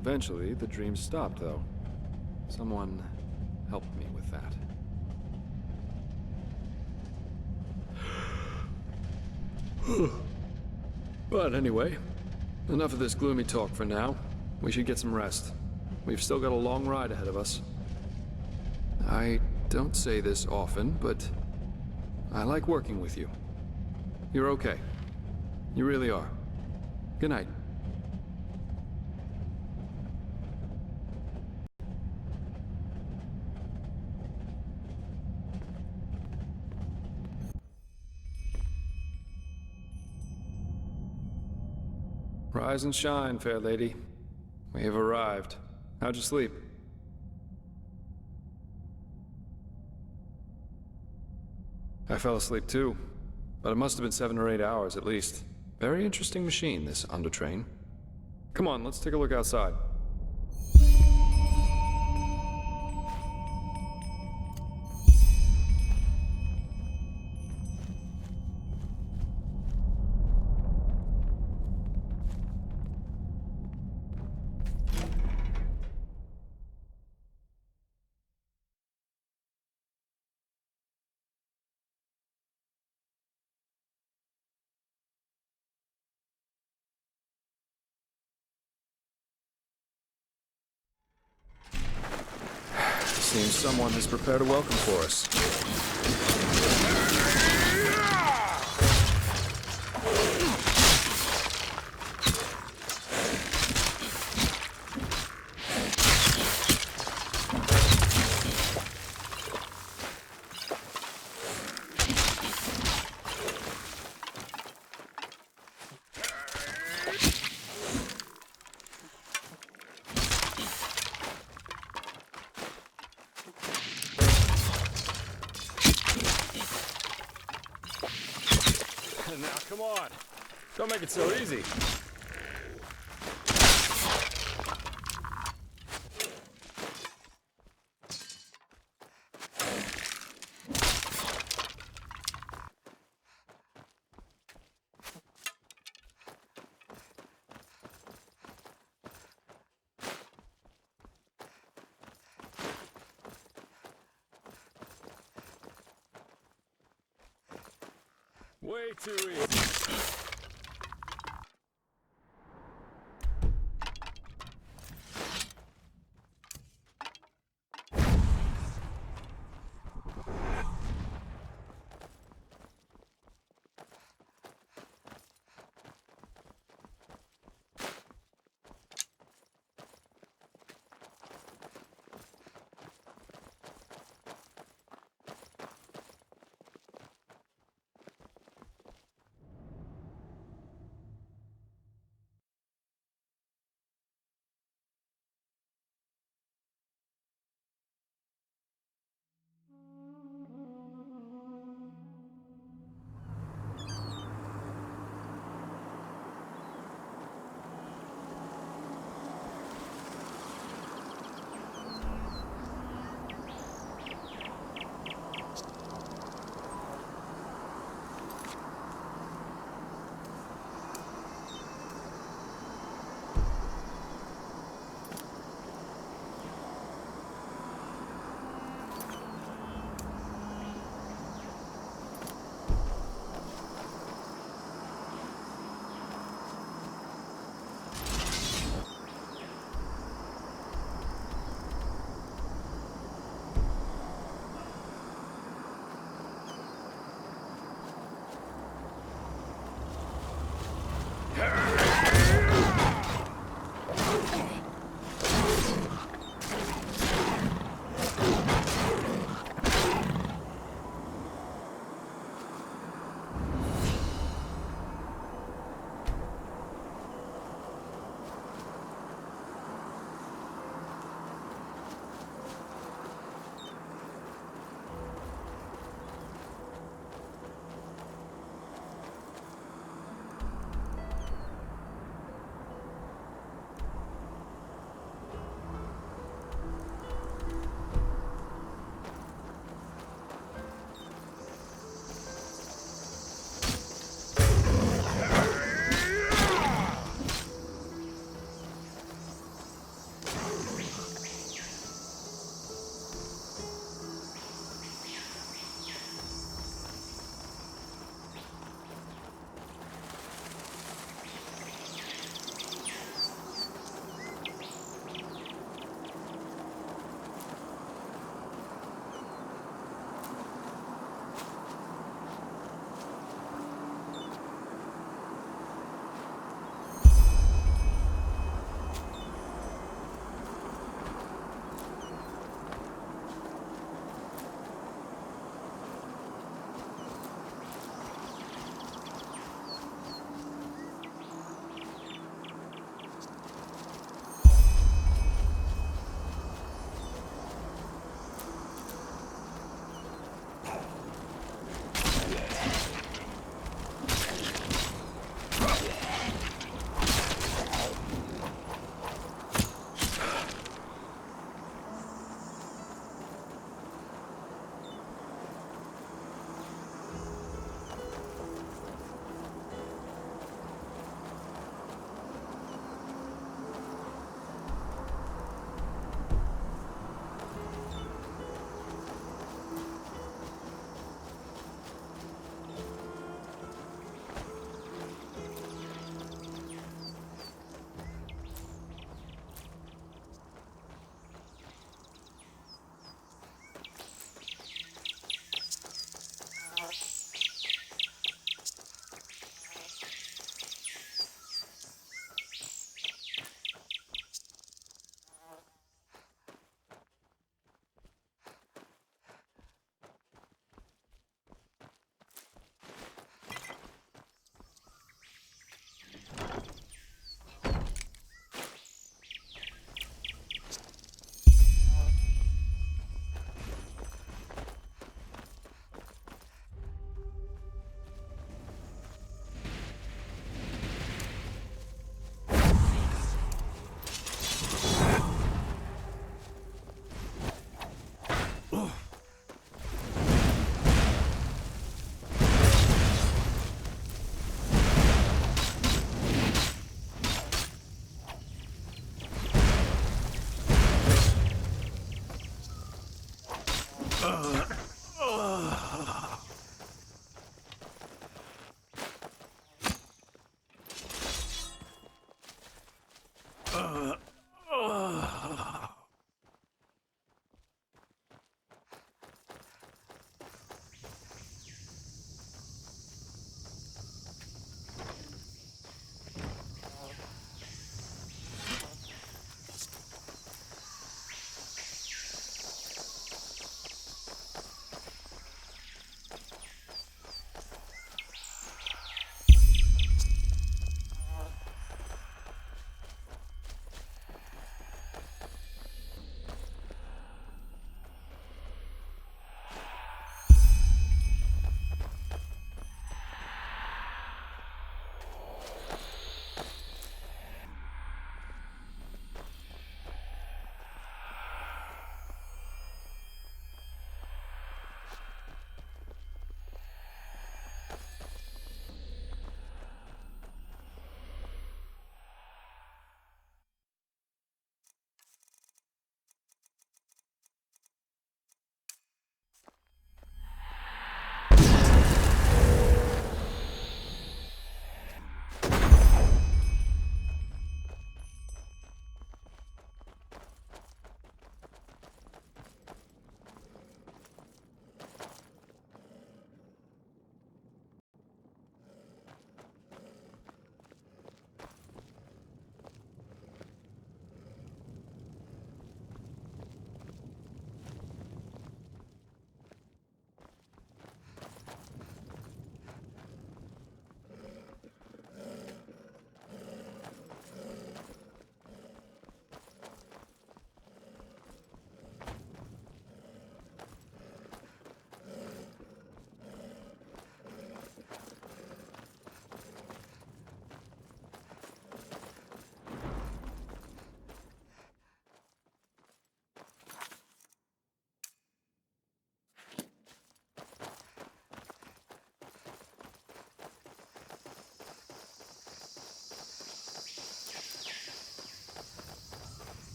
N: Eventually, the dreams stopped, though. Someone helped me with that. But anyway, enough of this gloomy talk for now. We should get some rest. We've still got a long ride ahead of us. I don't say this often, but I like working with you. You're okay. You really are. Good night. Rise and shine, fair lady. We have arrived. How'd you sleep? I fell asleep too, but it must have been 7 or 8 hours at least. Very interesting machine, this Undertrain. Come on, let's take a look outside. Seems someone has prepared a welcome for us.
D: Now, come on. Don't make it so easy. Way too easy.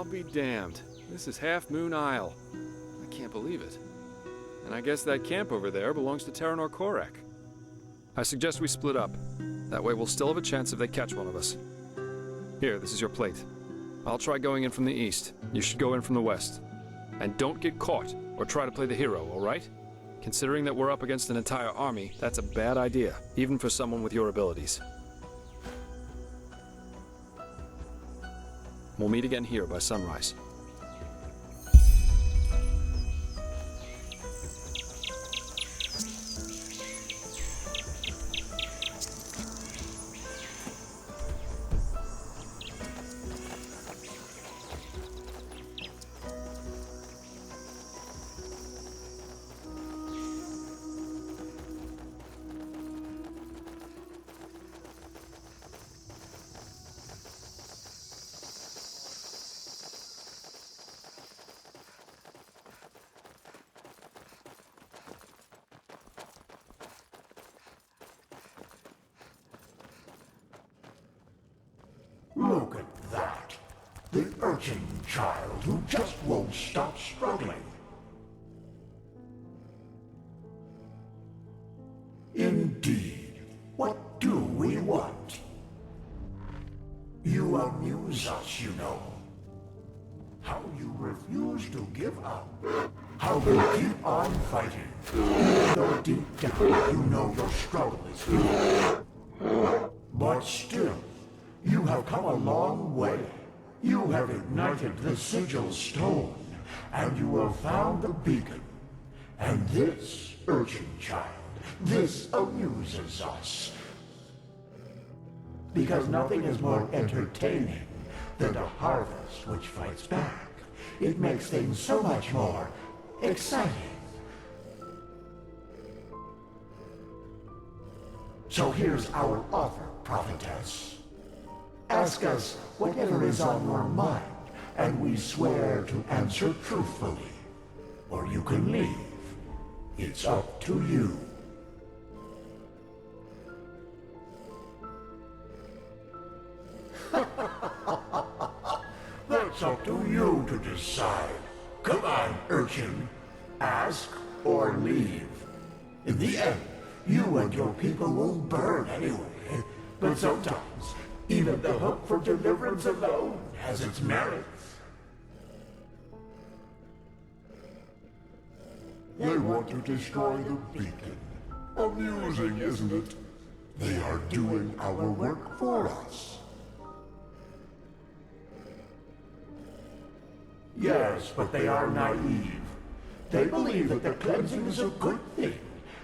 N: I'll be damned. This is Half Moon Isle. I can't believe it. And I guess that camp over there belongs to Terranor Korak. I suggest we split up. That way we'll still have a chance if they catch one of us. Here, this is your plate. I'll try going in from the east. You should go in from the west. And don't get caught, or try to play the hero, alright? Considering that we're up against an entire army, that's a bad idea, even for someone with your abilities. We'll meet again here by sunrise.
O: Look at that. The urchin child who just won't stop struggling. Indeed. What do we want? You amuse us, you know. How you refuse to give up. How you keep on fighting. Even though deep down you know your struggle is futile. But still, you have come a long way. You have ignited the sigil stone, and you have found the beacon. And this, urchin child, this amuses us. Because nothing is more entertaining than a harvest which fights back. It makes things so much more exciting. So here's our offer, prophetess. Ask us whatever is on your mind, and we swear to answer truthfully. Or you can leave. It's up to you. That's up to you to decide. Come on, urchin. Ask or leave. In the end, you and your people will burn anyway. But sometimes, even the hope for deliverance alone has its merits. They want to destroy the beacon. Amusing, isn't it? They are doing our work for us. Yes, but they are naive. They believe that the cleansing is a good thing,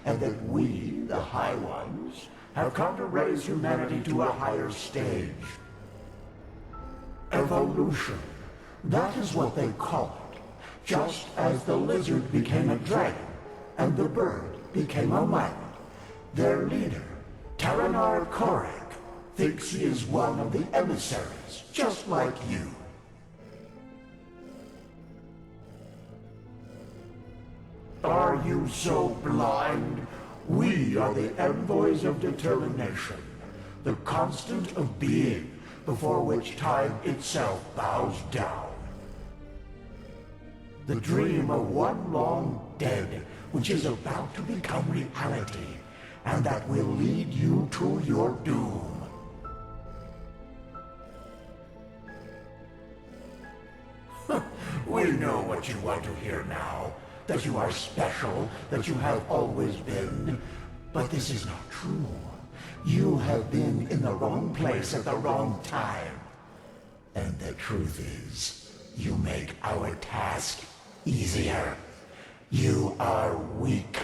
O: and that we, the High Ones, have come to raise humanity to a higher stage. Evolution. That is what they call it. Just as the lizard became a dragon, and the bird became a man. Their leader, Terranor Korak, thinks he is one of the emissaries, just like you. Are you so blind? We are the envoys of determination, the constant of being, before which time itself bows down. The dream of one long dead, which is about to become reality, and that will lead you to your doom. We know what you want to hear now. That you are special, that you have always been. But this is not true. You have been in the wrong place at the wrong time. And the truth is, you make our task easier. You are weak.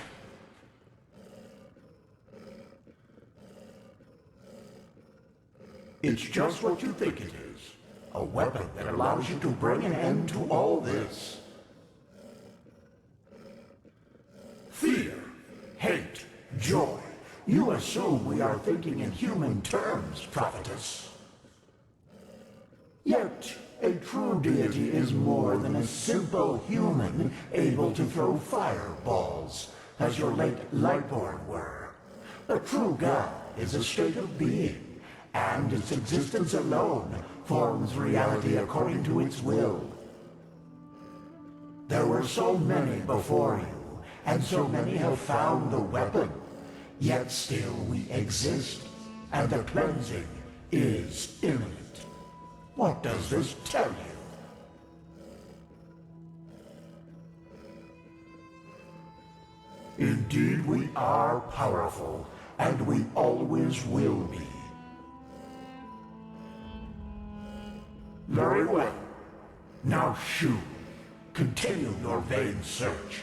O: It's just what you think it is. A weapon that allows you to bring an end to all this. Fear, hate, joy. You assume we are thinking in human terms, prophetess. Yet, a true deity is more than a simple human able to throw fireballs, as your late Lightborn were. A true god is a state of being, and its existence alone forms reality according to its will. There were so many before you, and so many have found the weapon. Yet still we exist, and the cleansing is imminent. What does this tell you? Indeed, we are powerful, and we always will be. Very well. Now Shu, continue your vain search,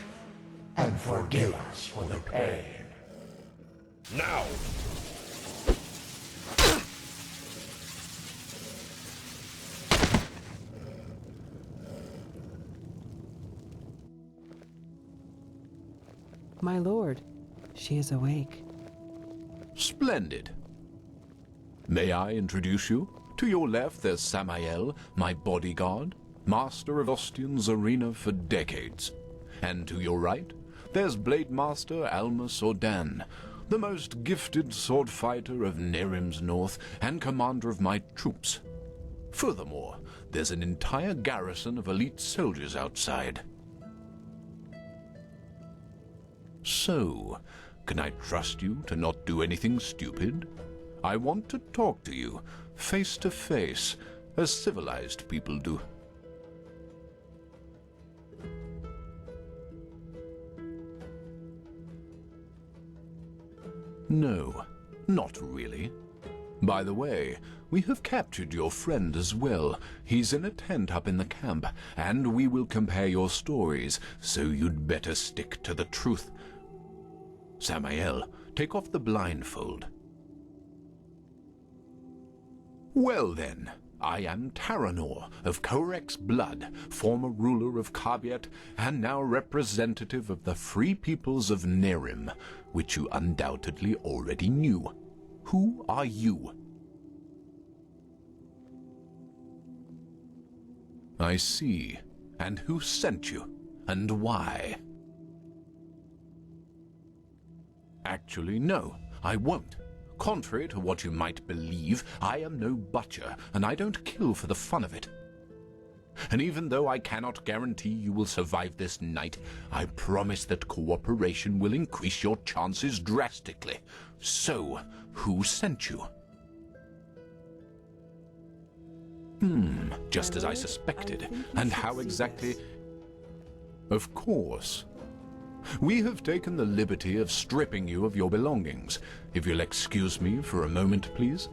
O: and forgive us for the pain.
L: Now!
P: My lord, she is awake.
F: Splendid. May I introduce you? To your left, there's Samael, my bodyguard, master of Ostian's arena for decades. And to your right, there's Blade Master Alma Sordan, the most gifted sword fighter of Nerim's north and commander of my troops. Furthermore, there's an entire garrison of elite soldiers outside. So, can I trust you to not do anything stupid? I want to talk to you, face to face, as civilized people do. No, not really. By the way, we have captured your friend as well. He's in a tent up in the camp, and we will compare your stories, so you'd better stick to the truth. Samael, take off the blindfold. Well then, I am Taranor of Korek's blood, former ruler of Kabiet, and now representative of the free peoples of Nerim, which you undoubtedly already knew. Who are you? I see. And who sent you? And why? Actually, no, I won't. Contrary to what you might believe, I am no butcher, and I don't kill for the fun of it. And even though I cannot guarantee you will survive this night, I promise that cooperation will increase your chances drastically. So, who sent you? Just as I suspected. And how exactly? Of course. We have taken the liberty of stripping you of your belongings. If you'll excuse me for a moment, please.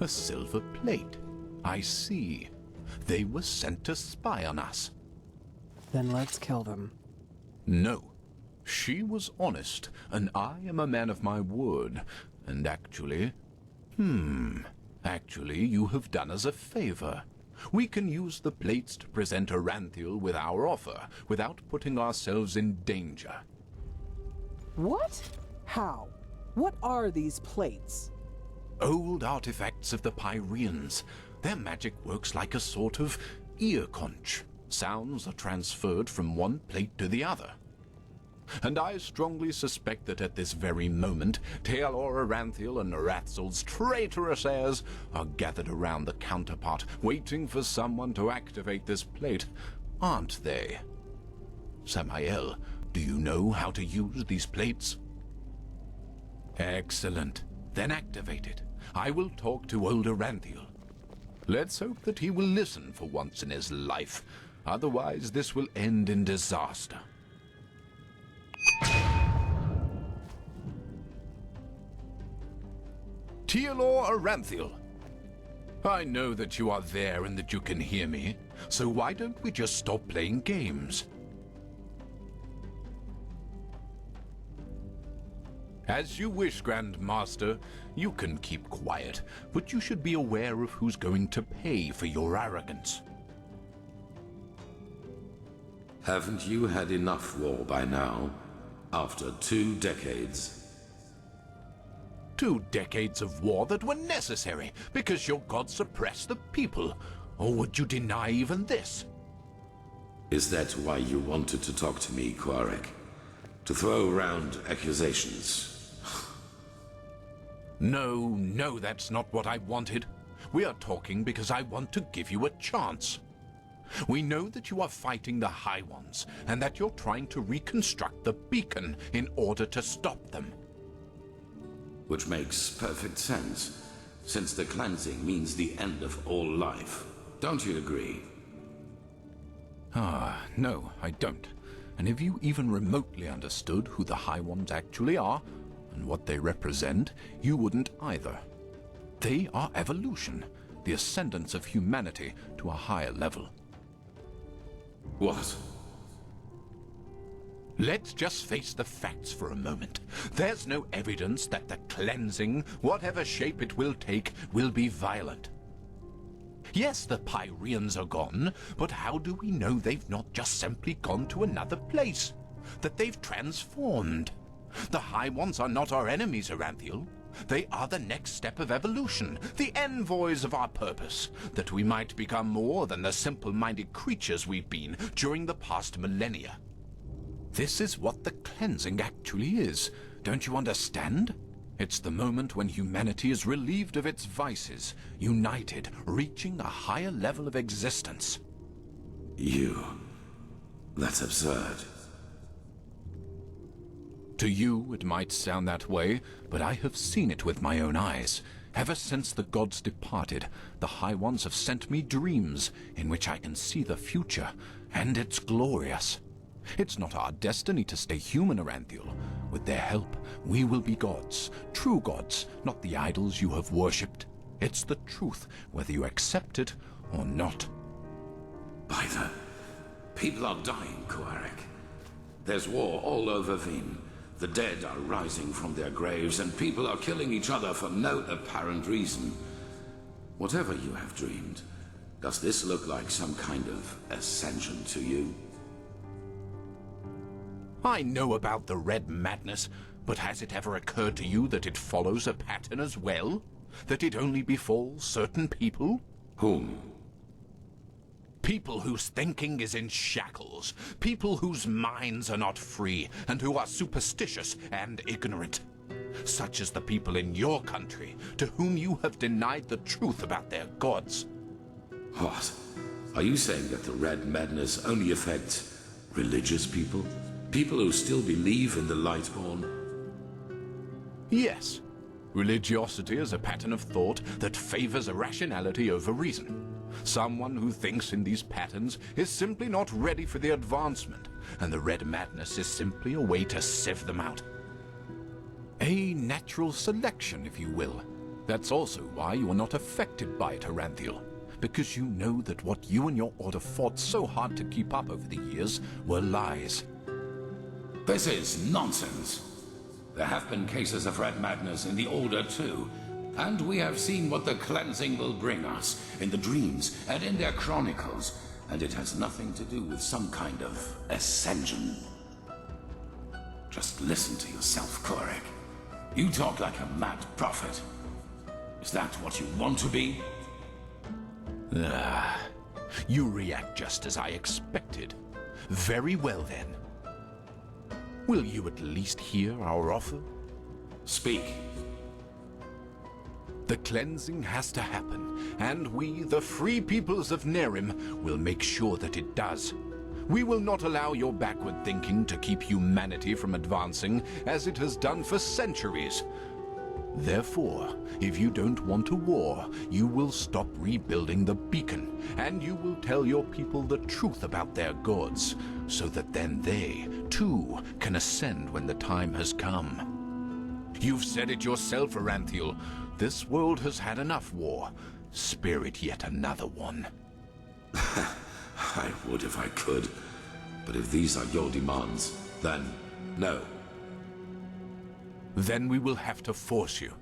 F: A silver plate. I see. They were sent to spy on us.
P: Then let's kill them.
F: No. She was honest, and I am a man of my word. And actually... Actually, you have done us a favor. We can use the plates to present Aranthiel with our offer, without putting ourselves in danger.
P: What? How? What are these plates?
F: Old artifacts of the Pyreans. Their magic works like a sort of ear conch. Sounds are transferred from one plate to the other. And I strongly suspect that at this very moment, Taelor Aranthiel and Narathzul's traitorous heirs are gathered around the counterpart, waiting for someone to activate this plate, aren't they? Samael, do you know how to use these plates? Excellent. Then activate it. I will talk to old Aranthiel. Let's hope that he will listen for once in his life. Otherwise, this will end in disaster. Taelor Aranthiel. I know that you are there and that you can hear me, so why don't we just stop playing games? As you wish, Grand Master. You can keep quiet, but you should be aware of who's going to pay for your arrogance.
C: Haven't you had enough war by now? After 2 decades.
F: 2 decades of war that were necessary because your god suppressed the people. Or would you deny even this?
C: Is that why you wanted to talk to me, Quarek? To throw around accusations?
F: No, no, that's not what I wanted. We are talking because I want to give you a chance. We know that you are fighting the High Ones, and that you're trying to reconstruct the beacon in order to stop them.
C: Which makes perfect sense, since the cleansing means the end of all life. Don't you agree?
F: No, I don't. And if you even remotely understood who the High Ones actually are, and what they represent, you wouldn't either. They are evolution, the ascendance of humanity to a higher level.
C: What?
F: Let's just face the facts for a moment. There's no evidence that the cleansing, whatever shape it will take, will be violent. Yes, the Pyreans are gone, but how do we know they've not just simply gone to another place? That they've transformed? The High Ones are not our enemies, Aranthiel. They are the next step of evolution, the envoys of our purpose, that we might become more than the simple-minded creatures we've been during the past millennia. This is what the cleansing actually is. Don't you understand? It's the moment when humanity is relieved of its vices, united, reaching a higher level of existence.
C: That's absurd.
F: To you, it might sound that way, but I have seen it with my own eyes. Ever since the gods departed, the High Ones have sent me dreams in which I can see the future, and it's glorious. It's not our destiny to stay human, Aranthiel. With their help, we will be gods, true gods, not the idols you have worshipped. It's the truth, whether you accept it or not.
C: By the... people are dying, Koarek. There's war all over Veen. The dead are rising from their graves, and people are killing each other for no apparent reason. Whatever you have dreamed, does this look like some kind of ascension to you?
F: I know about the Red Madness, but has it ever occurred to you that it follows a pattern as well? That it only befalls certain people?
C: Whom?
F: People whose thinking is in shackles. People whose minds are not free, and who are superstitious and ignorant. Such as the people in your country, to whom you have denied the truth about their gods.
C: What? Are you saying that the Red Madness only affects religious people? People who still believe in the Lightborn?
F: Yes. Religiosity is a pattern of thought that favors irrationality over reason. Someone who thinks in these patterns is simply not ready for the advancement, and the Red Madness is simply a way to sieve them out. A natural selection, if you will. That's also why you are not affected by it, Aranthiel, because you know that what you and your order fought so hard to keep up over the years were lies.
C: This is nonsense. There have been cases of Red Madness in the Order too, and we have seen what the cleansing will bring us in the dreams and in their chronicles, and it has nothing to do with some kind of ascension. Just listen to yourself, Koarek. You talk like a mad prophet. Is that what you want to be?
F: You react just as I expected. Very well then. Will you at least hear our offer?
C: Speak.
F: The cleansing has to happen, and we, the free peoples of Nerim, will make sure that it does. We will not allow your backward thinking to keep humanity from advancing, as it has done for centuries. Therefore, if you don't want a war, you will stop rebuilding the beacon, and you will tell your people the truth about their gods, so that then they, too, can ascend when the time has come. You've said it yourself, Aranthiel. This world has had enough war. Spare it yet another one.
C: I would if I could, but if these are your demands, then no.
F: Then we will have to force you.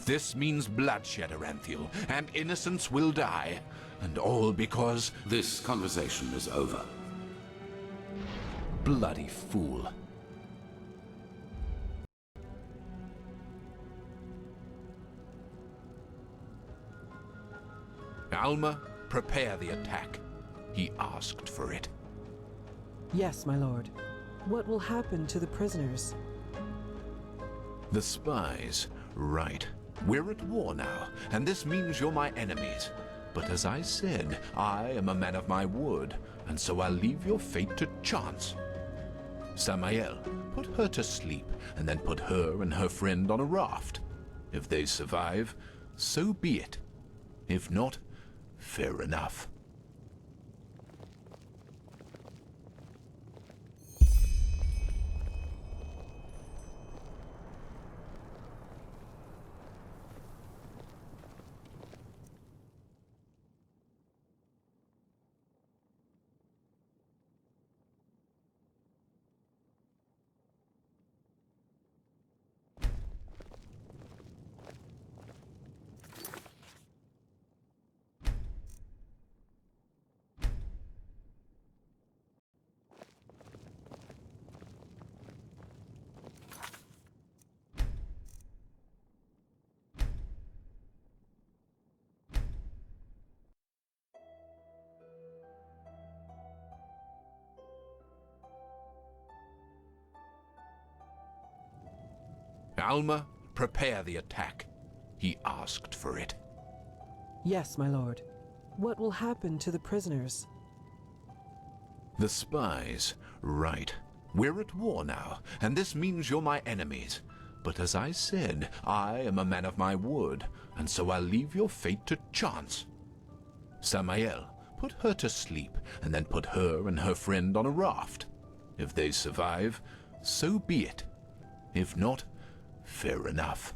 F: This means bloodshed, Aranthiel, and innocents will die, and all because...
C: This conversation is over.
F: Bloody fool. Alma, prepare the attack. He asked for it.
P: Yes, my lord. What will happen to the prisoners?
F: The spies, Right. We're at war now, and this means you're my enemies. But as I said, I am a man of my word, and so I'll leave your fate to chance. Samael, put her to sleep, and then put her and her friend on a raft. If they survive, so be it. If not, fair enough. Alma, prepare the attack. He asked for it.
P: Yes, my lord. What will happen to the prisoners?
F: The spies, right. We're at war now, and this means you're my enemies. But as I said, I am a man of my word, and so I'll leave your fate to chance. Samael, put her to sleep, and then put her and her friend on a raft. If they survive, so be it. If not, fair enough.